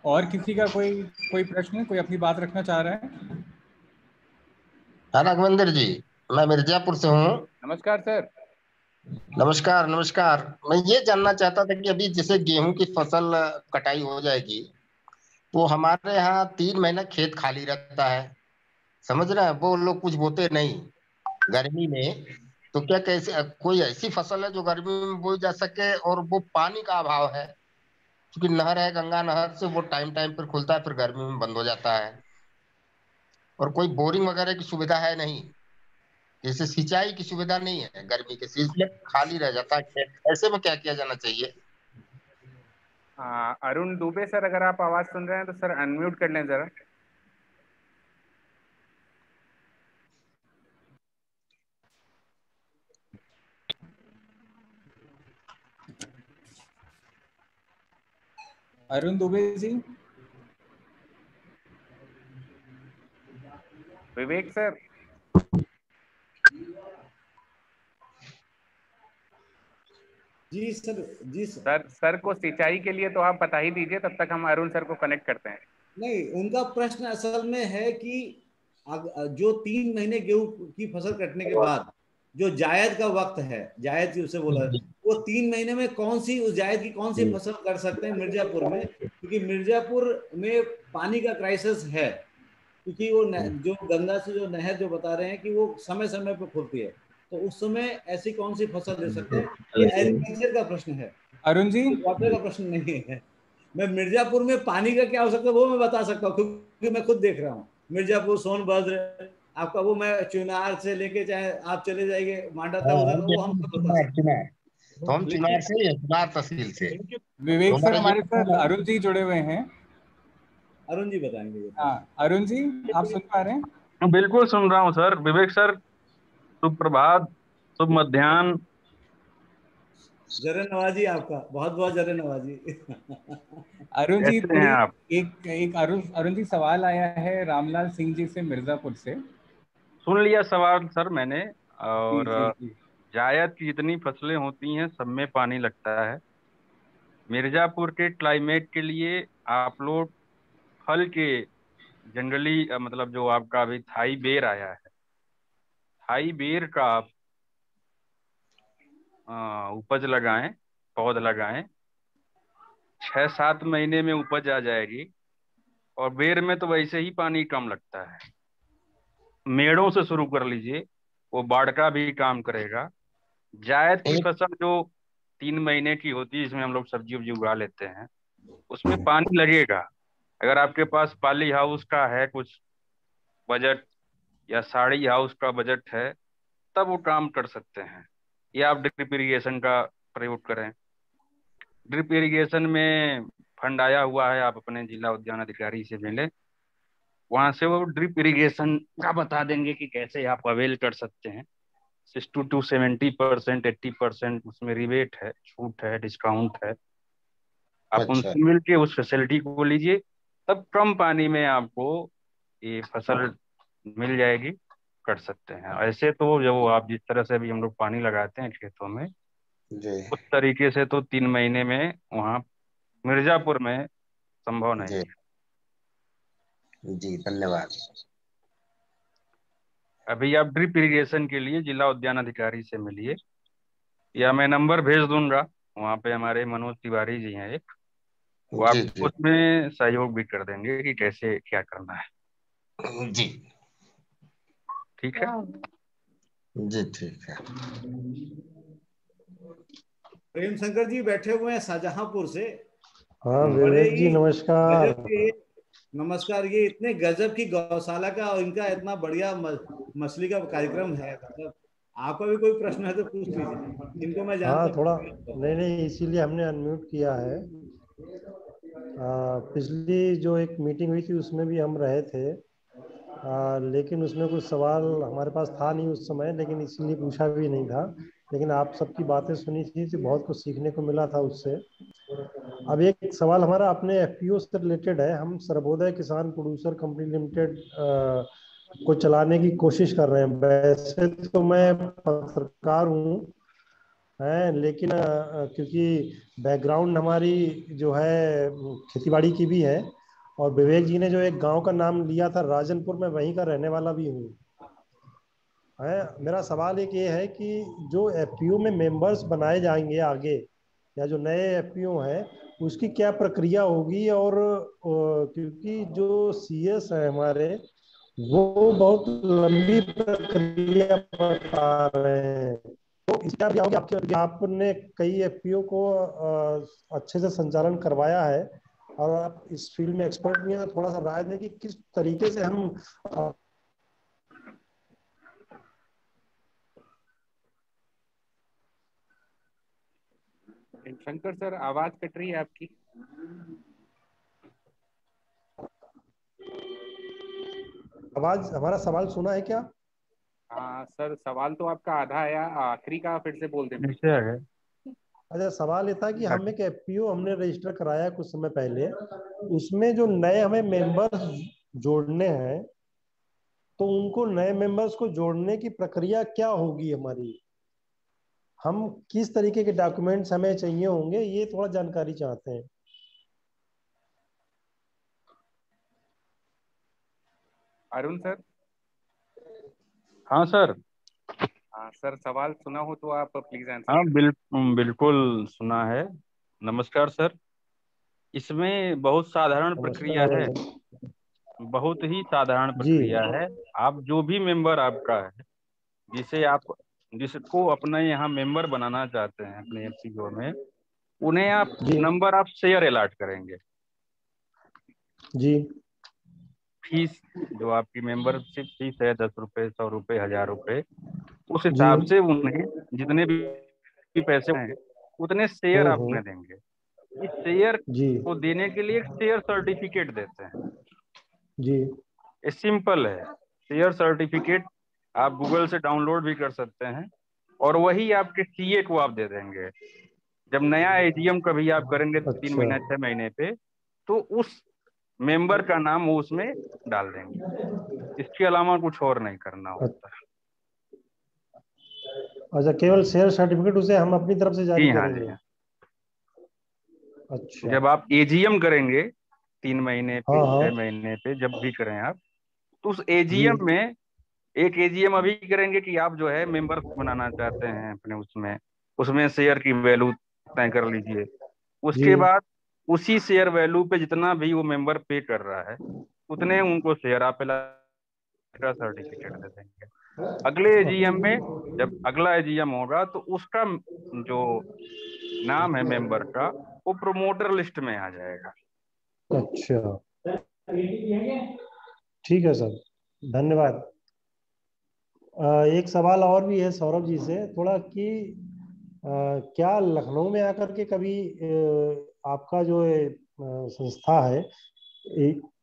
और किसी का कोई प्रश्न, कोई अपनी बात रखना चाह रहा है? हाँ राघवेंद्र जी, मैं मिर्जापुर से हूँ। नमस्कार सर। नमस्कार नमस्कार। मैं ये जानना चाहता था कि अभी जैसे गेहूं की फसल कटाई हो जाएगी, तो हमारे यहाँ 3 महीना खेत खाली रहता है, समझ रहे हैं? वो लोग कुछ बोते नहीं गर्मी में। तो क्या कैसे कोई ऐसी फसल है जो गर्मी में बोई जा सके, और वो पानी का अभाव है क्योंकि नहर है, गंगा नहर से वो टाइम टाइम पर खुलता है, फिर गर्मी में बंद हो जाता है, और कोई बोरिंग वगैरह की सुविधा है नहीं, जैसे सिंचाई की सुविधा नहीं है गर्मी के सीजन, खाली रह जाता है खेत। ऐसे में क्या किया जाना चाहिए? अरुण दुबे सर, अगर आप आवाज सुन रहे हैं तो सर अनम्यूट कर लें जरा। अरुण दुबे जी। विवेक सर। जी सर, जी सर को सिंचाई के लिए तो आप बता ही दीजिए, तब तक हम अरुण सर को कनेक्ट करते हैं। नहीं, उनका प्रश्न असल में है कि जो 3 महीने गेहूं की फसल कटने के बाद जो जायद का वक्त है, जायद की उसे बोला, वो 3 महीने में कौन सी, उस जायद की कौन सी फसल कर सकते हैं मिर्जापुर में? क्योंकि मिर्जापुर में पानी का क्राइसिस है, क्योंकि वो जो गंगा से जो नहर जो बता रहे हैं कि वो समय समय पर खुलती है, तो उस समय ऐसी कौन सी फसल दे सकते हैं? ये एग्रीकल्चर का प्रश्न है, अरुण जी। वाटर का प्रश्न नहीं है। मैं मिर्जापुर में पानी का क्या हो सकता है वो मैं बता सकता हूँ, क्योंकि मैं खुद देख रहा हूँ। मिर्जापुर, सोनभद्र, आपका वो मैं चुनार से लेके चाहे आप चले जाइए मांडा तक, उधर वो हम सब बता सकते हैं। तो हम चुनार से, चुनार तहसील से। विवेक सर हमारे साथ अरुण जी जुड़े हुए हैं। अरुण जी बताएंगे। हाँ अरुण जी, आप सुन पा रहे हैं? बिल्कुल सुन रहा हूँ सर। विवेक सर, शुभ प्रभात, शुभ मध्याह्न। जरे नवाजी, आपका बहुत बहुत जरे नवाजी। अरुण जी, कैसे हैं आप? एक अरुण जी सवाल आया है रामलाल सिंह जी से मिर्जापुर से। सुन लिया सवाल सर मैंने। और जी, जी, जी। जायद की जितनी फसलें होती हैं सब में पानी लगता है। मिर्जापुर के क्लाइमेट के लिए आप लोग फल के जनरली मतलब जो आपका अभी थाई बेर आया है, थाई बेर का आप उपज लगाएं, पौध लगाएं। 6-7 महीने में उपज आ जाएगी। और बेर में तो वैसे ही पानी कम लगता है। मेड़ों से शुरू कर लीजिए, वो बाढ़ का भी काम करेगा। जायद की फसल जो 3 महीने की होती है, इसमें हम लोग सब्जी उब्जी उगा लेते हैं, उसमें पानी लगेगा। अगर आपके पास पाली हाउस का है कुछ बजट, या साड़ी हाउस का बजट है, तब वो काम कर सकते हैं। या आप ड्रिप इरिगेशन का प्रयोग करें। ड्रिप इरिगेशन में फंड आया हुआ है, आप अपने जिला उद्यान अधिकारी से मिलें, वहां से वो ड्रिप इरिगेशन का बता देंगे कि कैसे आप अवेल कर सकते हैं। 60 to 70%, 80% उसमें रिबेट है, छूट है, डिस्काउंट है। आप उनसे मिल के उस फैसिलिटी को लीजिए, तब कम पानी में आपको ये फसल मिल जाएगी, कर सकते हैं। ऐसे तो जो आप जिस तरह से भी हम लोग पानी लगाते हैं खेतों में, उस तरीके से तो 3 महीने में वहाँ मिर्जापुर में संभव नहीं है। जी धन्यवाद। अभी आप ड्रिप इरिगेशन के लिए जिला उद्यान अधिकारी से मिलिए, या मैं नंबर भेज दूंगा, वहाँ पे हमारे मनोज तिवारी जी हैं एक, वो आपको उसमें सहयोग भी कर देंगे कि कैसे क्या करना है। जी ठीक है जी, ठीक है। प्रेम शंकर जी बैठे हुए हैं शाहजहांपुर से। हाँ विवेक जी नमस्कार। नमस्कार। ये इतने गजब की गौशाला का और इनका इतना बढ़िया मछली का कार्यक्रम है, मतलब आपका भी कोई प्रश्न है तो पूछ लीजिए, इनको मैं जानता हाँ हूँ। थोड़ा, नहीं इसीलिए हमने अनम्यूट किया है। पिछली जो एक मीटिंग हुई थी उसमें भी हम रहे थे, लेकिन उसमें कुछ सवाल हमारे पास था नहीं उस समय, लेकिन इसलिए पूछा भी नहीं था। लेकिन आप सबकी बातें सुनी थी तो बहुत कुछ सीखने को मिला था उससे। अब एक सवाल हमारा अपने एफपीओ से रिलेटेड है। हम सर्वोदय किसान प्रोड्यूसर कंपनी लिमिटेड को चलाने की कोशिश कर रहे हैं। वैसे तो मैं पत्रकार हूँ, है, लेकिन क्योंकि बैकग्राउंड हमारी जो है खेतीबाड़ी की भी है, और विवेक जी ने जो एक गांव का नाम लिया था राजनपुर, मैं वहीं का रहने वाला भी हूँ। है, मेरा सवाल एक ये है कि जो एफपीओ में मेंबर्स बनाए जाएंगे आगे, या जो नए एफपीओ हैं, उसकी क्या प्रक्रिया होगी? और क्योंकि जो सीएस है हमारे, वो बहुत लंबी प्रक्रिया बता रहे हैं, तो इसका भी आपने कई एफपीओ को अच्छे से संचालन करवाया है, और आप इस फील्ड में एक्सपर्ट भी हैं, थोड़ा सा राय दें कि किस तरीके से हम शंकर सर, आवाज कट रही है आपकी। आवाज, हमारा सवाल सुना है क्या? हाँ सर, सवाल तो आपका आधा आया, आखिरी का फिर से बोल दें। अच्छा, सवाल ये था कि हम एक एफपीओ हमने रजिस्टर कराया कुछ समय पहले, उसमें जो नए हमें मेंबर्स जोड़ने हैं, तो उनको नए मेंबर्स को जोड़ने की प्रक्रिया क्या होगी हमारी? हम किस तरीके के डॉक्यूमेंट्स हमें चाहिए होंगे, ये थोड़ा जानकारी चाहते हैं। अरुण सर। हाँ सर। हाँ सर, सवाल सुना हो तो आप प्लीज आंसर। हाँ बिल्कुल सुना है। नमस्कार सर। इसमें बहुत साधारण प्रक्रिया है, बहुत ही साधारण प्रक्रिया है। आप जो भी मेंबर आपका है, जिसको अपने यहाँ मेंबर बनाना चाहते हैं अपने एफपीओ में, उन्हें आप नंबर ऑफ शेयर अलॉट करेंगे। जी। फीस जो आपकी मेंबरशिप फीस है, 10 रुपए, 100 रुपए, 1000 रुपए, उस हिसाब से उन्हें जितने भी पैसे हैं उतने शेयर आप उन्हें देंगे। इस शेयर को देने के लिए एक शेयर सर्टिफिकेट देते हैं जी। ये सिंपल है। शेयर सर्टिफिकेट आप गूगल से डाउनलोड भी कर सकते हैं, और वही आपके सीए को आप दे देंगे। जब नया एजीएम कभी आप करेंगे 3 महीना 6 महीने पे, तो उस मेंबर का नाम वो उसमें डाल देंगे। इसके अलावा कुछ और नहीं करना होता। अच्छा, केवल शेयर सर्टिफिकेट उसे हम अपनी तरफ से जारी करेंगे? जी हाँ। अच्छा। जब आप एजीएम करेंगे 3 महीने पे 6 महीने पे, जब भी करें आप, तो उस एजीएम में एक एजीएम अभी करेंगे कि आप जो है मेंबर बनाना चाहते हैं अपने उसमें शेयर की वैल्यू तय कर लीजिए। उसके बाद उसी शेयर वैल्यू पे जितना भी वो मेंबर पे कर रहा है, उतने उनको शेयर आप का सर्टिफिकेट दे देंगे। अगले एजीएम में जब अगला एजीएम होगा, तो उसका जो नाम है मेंबर का, वो प्रोमोटर लिस्ट में आ जाएगा। अच्छा, ठीक है सर, धन्यवाद। एक सवाल और भी है सौरभ जी से थोड़ा कि क्या लखनऊ में आकर के कभी आपका जो संस्था है,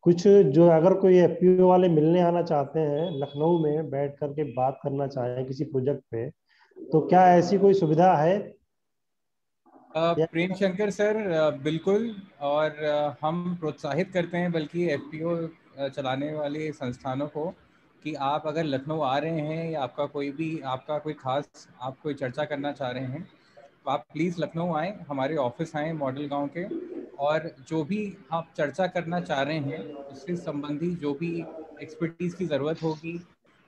कुछ जो अगर कोई एफपीओ वाले मिलने आना चाहते हैं लखनऊ में, बैठ करके बात करना चाहें किसी प्रोजेक्ट पे, तो क्या ऐसी कोई सुविधा है? प्रेम शंकर सर, बिल्कुल। और हम प्रोत्साहित करते हैं बल्कि एफपीओ चलाने वाले संस्थानों को कि आप अगर लखनऊ आ रहे हैं या आपका कोई खास आप कोई चर्चा करना चाह रहे हैं, तो आप प्लीज़ लखनऊ आएँ, हमारे ऑफिस आएँ मॉडल गांव के, और जो भी आप चर्चा करना चाह रहे हैं उससे संबंधी जो भी एक्सपर्टीज़ की ज़रूरत होगी,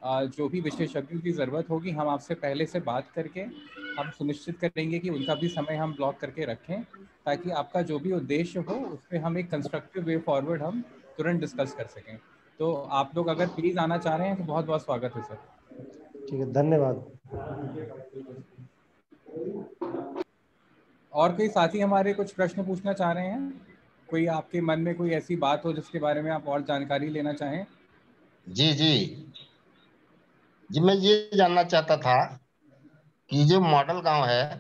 जो भी विशेषज्ञों की ज़रूरत होगी, हम आपसे पहले से बात करके हम सुनिश्चित करेंगे कि उनका भी समय हम ब्लॉक करके रखें, ताकि आपका जो भी उद्देश्य हो उस पर हम एक कंस्ट्रक्टिव वे फॉरवर्ड हम तुरंत डिस्कस कर सकें। तो आप लोग अगर प्लीज़ आना चाह रहे हैं तो बहुत बहुत स्वागत है सर। ठीक है, धन्यवाद। और कोई साथी हमारे कुछ प्रश्न पूछना चाह रहे हैं? कोई आपके मन में कोई ऐसी बात हो जिसके बारे में आप और जानकारी लेना चाहें? जी जी जी, मैं ये जानना चाहता था कि जो मॉडल गांव है,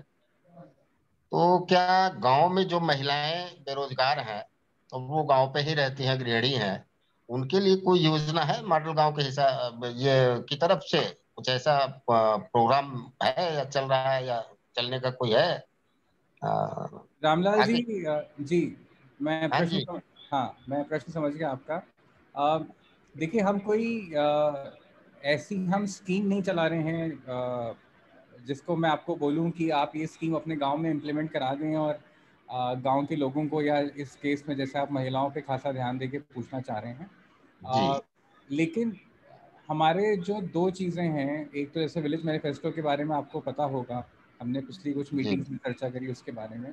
तो क्या गांव में जो महिलाएं बेरोजगार हैं तो वो गांव पे ही रहती हैं, गृहिणी हैं, उनके लिए कोई योजना है मॉडल गांव के हिसाब ये की तरफ से? कुछ ऐसा प्रोग्राम है या चल रहा है या चलने का कोई है रामलाल आगे? जी मैं हाँ प्रश्न जी। हाँ, मैं प्रश्न समझ गया आपका। देखिए, हम कोई ऐसी हम स्कीम नहीं चला रहे हैं जिसको मैं आपको बोलूं कि आप ये स्कीम अपने गांव में इम्प्लीमेंट करा दें और गांव के लोगों को, या इस केस में जैसे आप महिलाओं पे खासा ध्यान देके पूछना चाह रहे हैं। जी लेकिन हमारे जो दो चीज़ें हैं, एक तो जैसे विलेज मैनिफेस्टो के बारे में आपको पता होगा, हमने पिछली कुछ जी मीटिंग्स में चर्चा करी उसके बारे में।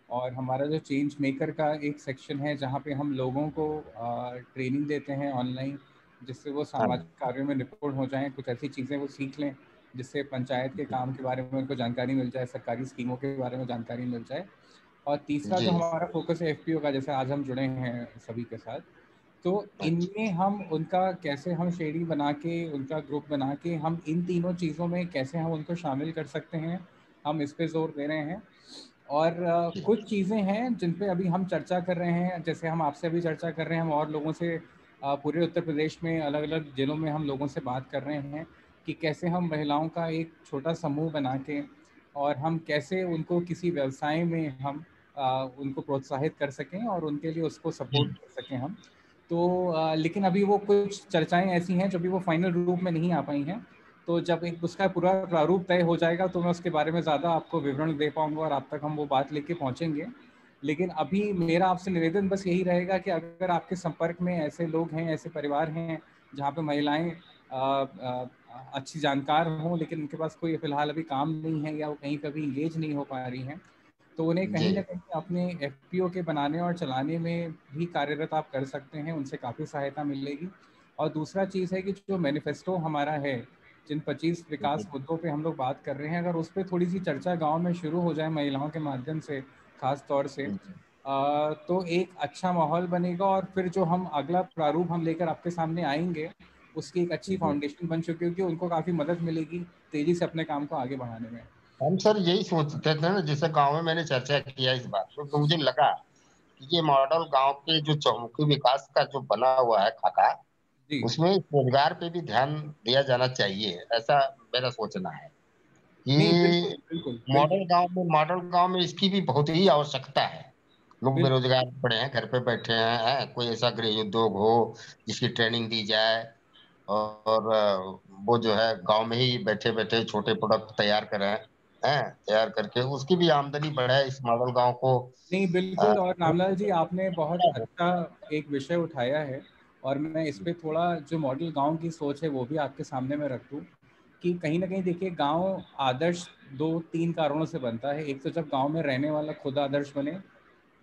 और हमारा जो चेंज मेकर का एक सेक्शन है जहाँ पे हम लोगों को ट्रेनिंग देते हैं ऑनलाइन, जिससे वो हाँ सामाजिक कार्यों में निपुण हो जाएं, कुछ ऐसी चीज़ें वो सीख लें जिससे पंचायत के काम के बारे में उनको जानकारी मिल जाए, सरकारी स्कीमों के बारे में जानकारी मिल जाए। और तीसरा जी जो हमारा फोकस है एफपीओ का, जैसे आज हम जुड़े हैं सभी के साथ, तो इनमें हम उनका कैसे हम शेयरिंग बना के, उनका ग्रुप बना के, हम इन तीनों चीज़ों में कैसे हम उनको शामिल कर सकते हैं, हम इस पे जोर दे रहे हैं। और कुछ चीज़ें हैं जिन पे अभी हम चर्चा कर रहे हैं, जैसे हम आपसे अभी चर्चा कर रहे हैं, हम और लोगों से पूरे उत्तर प्रदेश में अलग अलग जिलों में हम लोगों से बात कर रहे हैं कि कैसे हम महिलाओं का एक छोटा समूह बना के और हम कैसे उनको किसी व्यवसाय में हम उनको प्रोत्साहित कर सकें और उनके लिए उसको सपोर्ट कर सकें हम। तो लेकिन अभी वो कुछ चर्चाएं ऐसी हैं जो भी वो फाइनल रूप में नहीं आ पाई हैं। तो जब एक उसका पूरा प्रारूप तय हो जाएगा तो मैं उसके बारे में ज़्यादा आपको विवरण दे पाऊंगा और आप तक हम वो बात लेके पहुंचेंगे। लेकिन अभी मेरा आपसे निवेदन बस यही रहेगा कि अगर आपके संपर्क में ऐसे लोग हैं, ऐसे परिवार हैं जहाँ पे महिलाएं अच्छी जानकार हों, लेकिन उनके पास कोई फिलहाल अभी काम नहीं है या वो कहीं पर भी इंगेज नहीं हो पा रही हैं, तो उन्हें कहीं ना जी कहीं अपने एफपीओ के बनाने और चलाने में भी कार्यरत आप कर सकते हैं, उनसे काफ़ी सहायता मिलेगी। और दूसरा चीज़ है कि जो मैनिफेस्टो हमारा है, जिन 25 विकास मुद्दों पे हम लोग बात कर रहे हैं, अगर उस पर थोड़ी सी चर्चा गांव में शुरू हो जाए महिलाओं के माध्यम से, खास तौर से, तो एक अच्छा माहौल बनेगा और फिर जो हम अगला प्रारूप हम लेकर आपके सामने आएंगे उसकी एक अच्छी फाउंडेशन बन चुकी होगी, उनको काफ़ी मदद मिलेगी तेज़ी से अपने काम को आगे बढ़ाने में। हम सर यही सोचते थे ना, जैसे गांव में मैंने चर्चा किया इस बात पे, तो मुझे लगा कि ये मॉडल गांव के जो चौमुखी विकास का जो बना हुआ है खाका, उसमें रोजगार पे भी ध्यान दिया जाना चाहिए, ऐसा मेरा सोचना है नहीं, बिल्कुल कि बिल्कुल मॉडल गांव में इसकी भी बहुत ही आवश्यकता है। लोग बिल्कुल बेरोजगार पड़े हैं, घर पे बैठे हैं, कोई ऐसा गृह उद्योग हो जिसकी ट्रेनिंग दी जाए और वो जो है गांव में ही बैठे बैठे छोटे प्रोडक्ट तैयार करें, हैं, तैयार करके उसकी भी आमदनी बढ़े, इस मॉडल गांव को नहीं, बिल्कुल। और रामलाल जी, आपने बहुत अच्छा एक विषय उठाया है और मैं इस पे थोड़ा जो मॉडल गांव की सोच है वो भी आपके सामने मैं रख दूं कि कहीं ना कहीं देखिए, गांव आदर्श 2-3 कारणों से बनता है। एक तो जब गांव में रहने वाला खुद आदर्श बने,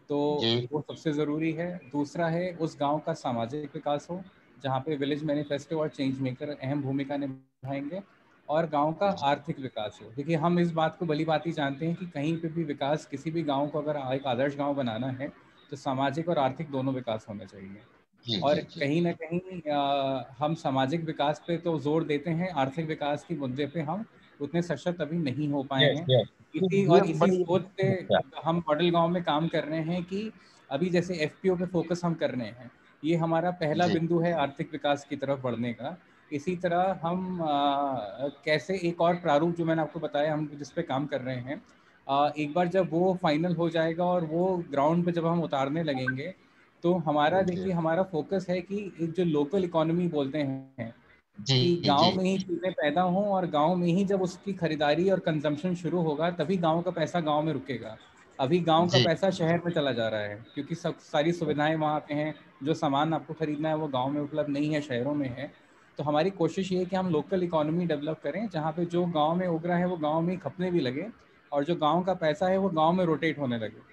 तो जी वो सबसे ज़रूरी है। दूसरा है उस गांव का सामाजिक विकास हो, जहाँ पे विलेज मैनिफेस्टो और चेंज मेकर अहम भूमिका निभाएंगे। और गांव का आर्थिक विकास हो। देखिए, हम इस बात को भली भांति जानते हैं कि कहीं पे भी विकास, किसी भी गांव को अगर एक आदर्श गांव बनाना है तो सामाजिक और आर्थिक दोनों विकास होने चाहिए। जी और जी जी कहीं ना कहीं हम सामाजिक विकास पे तो जोर देते हैं, आर्थिक विकास की मुद्दे पे हम उतने सशक्त अभी नहीं हो पाए यस हैं। यस ये इसी बड़ी सोच से समस्या। हम मॉडल गांव में काम कर रहे हैं कि अभी जैसे एफपीओ पे फोकस हम कर रहे हैं, ये हमारा पहला जी बिंदु है आर्थिक विकास की तरफ बढ़ने का। इसी तरह हम कैसे एक और प्रारूप जो मैंने आपको बताया हम जिस पे काम कर रहे हैं, एक बार जब वो फाइनल हो जाएगा और वो ग्राउंड पे जब हम उतारने लगेंगे, तो हमारा जी देखिए हमारा फोकस है कि एक जो लोकल इकोनॉमी बोलते हैं जी कि जी गांव में ही चीज़ें पैदा हों और गांव में ही जब उसकी खरीदारी और कंजम्पशन शुरू होगा तभी गांव का पैसा गांव में रुकेगा। अभी गांव का जी पैसा शहर में चला जा रहा है क्योंकि सब सारी सुविधाएं वहाँ पे हैं, जो सामान आपको खरीदना है वो गांव में उपलब्ध नहीं है, शहरों में है। तो हमारी कोशिश ये है कि हम लोकल इकोनॉमी डेवलप करें जहाँ पे जो गांव में उग रहा है वो गांव में ही खपने भी लगे और जो गांव का पैसा है वो गांव में रोटेट होने लगे।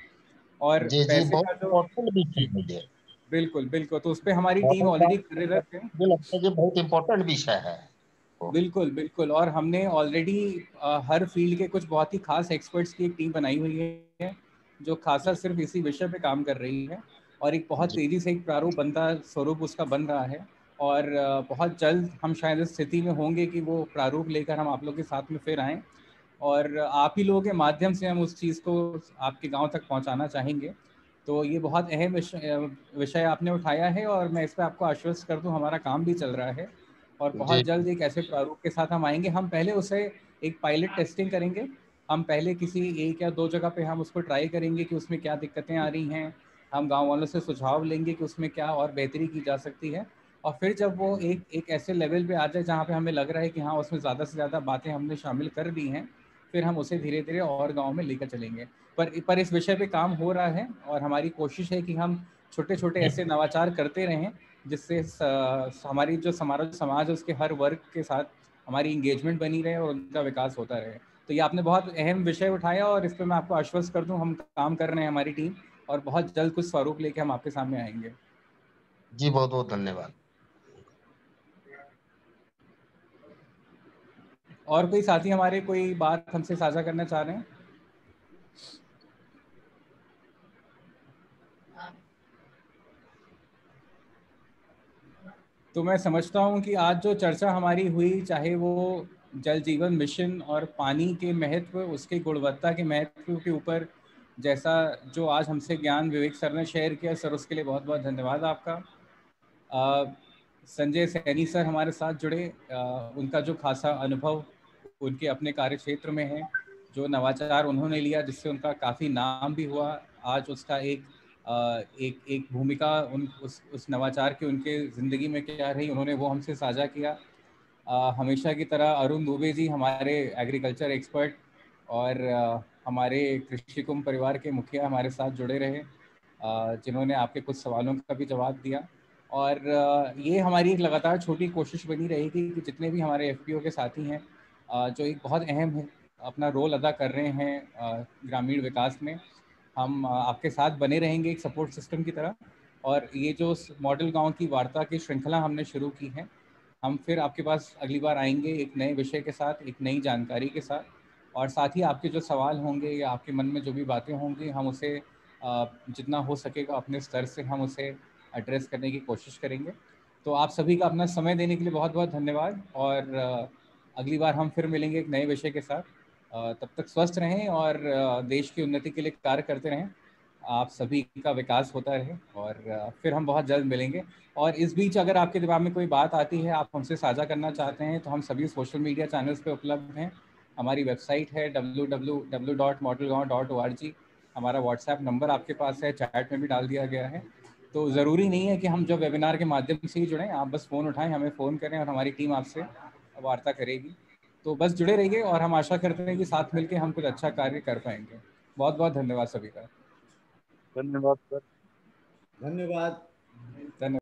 और जी जी पैसे बहुत का जो इम्पोर्टेंट भी चीज है ये। बिल्कुल बिल्कुल, तो उस पर हमारी टीम मॉडल ऑलरेडी गांव कार्यरत है। मुझे लगता है कि बहुत इम्पोर्टेंट विषय है। बिल्कुल बिल्कुल, और हमने ऑलरेडी हर फील्ड के कुछ बहुत ही खास एक्सपर्ट्स की एक टीम बनाई हुई है जो खासा सिर्फ इसी विषय पे काम कर रही है। और एक बहुत जी तेज़ी से एक प्रारूप बनता स्वरूप उसका बन रहा है। और बहुत जल्द हम शायद इस स्थिति में होंगे कि वो प्रारूप लेकर हम आप लोग के साथ में फिर आएँ और आप ही लोगों के माध्यम से हम उस चीज़ को आपके गांव तक पहुंचाना चाहेंगे। तो ये बहुत अहम विषय आपने उठाया है और मैं इस पर आपको आश्वस्त कर दूं, हमारा काम भी चल रहा है और बहुत जल्द एक ऐसे प्रारूप के साथ हम आएंगे। हम पहले उसे एक पायलट टेस्टिंग करेंगे। हम पहले किसी 1 या 2 जगह पे हम उसको ट्राई करेंगे कि उसमें क्या दिक्कतें आ रही हैं। हम गांव वालों से सुझाव लेंगे कि उसमें क्या और बेहतरी की जा सकती है, और फिर जब वो एक ऐसे लेवल पे आ जाए जहाँ पे हमें लग रहा है कि हाँ उसमें ज़्यादा से ज़्यादा बातें हमने शामिल कर दी हैं, फिर हम उसे धीरे धीरे और गाँव में लेकर चलेंगे। पर इस विषय पे काम हो रहा है और हमारी कोशिश है कि हम छोटे छोटे ऐसे नवाचार करते रहें जिससे हमारी जो हमारा समाज है उसके हर वर्ग के साथ हमारी इंगेजमेंट बनी रहे और उनका विकास होता रहे। तो ये आपने बहुत अहम विषय उठाया और इस पर मैं आपको आश्वस्त कर दूं, हम काम कर रहे हैं हमारी टीम, और बहुत जल्द कुछ स्वरूप लेके हम आपके सामने आएंगे। जी बहुत बहुत धन्यवाद। और कोई साथी हमारे कोई बात हमसे साझा करना चाह रहे हैं? तो मैं समझता हूं कि आज जो चर्चा हमारी हुई, चाहे वो जल जीवन मिशन और पानी के महत्व, उसके गुणवत्ता के महत्व के ऊपर जैसा जो आज हमसे ज्ञान विवेक सर ने शेयर किया, सर उसके लिए बहुत बहुत धन्यवाद आपका। संजय सैनी सर हमारे साथ जुड़े, उनका जो खासा अनुभव उनके अपने कार्य क्षेत्र में है, जो नवाचार उन्होंने लिया जिससे उनका काफ़ी नाम भी हुआ, आज उसका एक भूमिका उस नवाचार की उनके ज़िंदगी में क्या रही, उन्होंने वो हमसे साझा किया। हमेशा की तरह अरुण दुबे जी हमारे एग्रीकल्चर एक्सपर्ट और हमारे कृषि कुंभ परिवार के मुखिया हमारे साथ जुड़े रहे, जिन्होंने आपके कुछ सवालों का भी जवाब दिया। और ये हमारी एक लगातार छोटी कोशिश बनी रहेगी कि जितने भी हमारे एफपीओ के साथी हैं जो एक बहुत अहम अपना रोल अदा कर रहे हैं ग्रामीण विकास में, हम आपके साथ बने रहेंगे एक सपोर्ट सिस्टम की तरह। और ये जो मॉडल गांव की वार्ता की श्रृंखला हमने शुरू की है, हम फिर आपके पास अगली बार आएंगे एक नए विषय के साथ, एक नई जानकारी के साथ, और साथ ही आपके जो सवाल होंगे या आपके मन में जो भी बातें होंगी हम उसे जितना हो सकेगा अपने स्तर से हम उसे एड्रेस करने की कोशिश करेंगे। तो आप सभी का अपना समय देने के लिए बहुत बहुत धन्यवाद, और अगली बार हम फिर मिलेंगे एक नए विषय के साथ। तब तक स्वस्थ रहें और देश की उन्नति के लिए कार्य करते रहें, आप सभी का विकास होता रहे, और फिर हम बहुत जल्द मिलेंगे। और इस बीच अगर आपके दिमाग में कोई बात आती है, आप हमसे साझा करना चाहते हैं, तो हम सभी सोशल मीडिया चैनल्स पे उपलब्ध हैं। हमारी वेबसाइट है www.modelgaon.org। हमारा व्हाट्सएप नंबर आपके पास है, चैट में भी डाल दिया गया है। तो ज़रूरी नहीं है कि हम जो वेबिनार के माध्यम से ही जुड़ें, आप बस फ़ोन उठाएं, हमें फ़ोन करें और हमारी टीम आपसे वार्ता करेगी। तो बस जुड़े रहिए और हम आशा करते हैं कि साथ मिलकर हम कुछ अच्छा कार्य कर पाएंगे। बहुत बहुत धन्यवाद सभी का। धन्यवाद सर। धन्यवाद।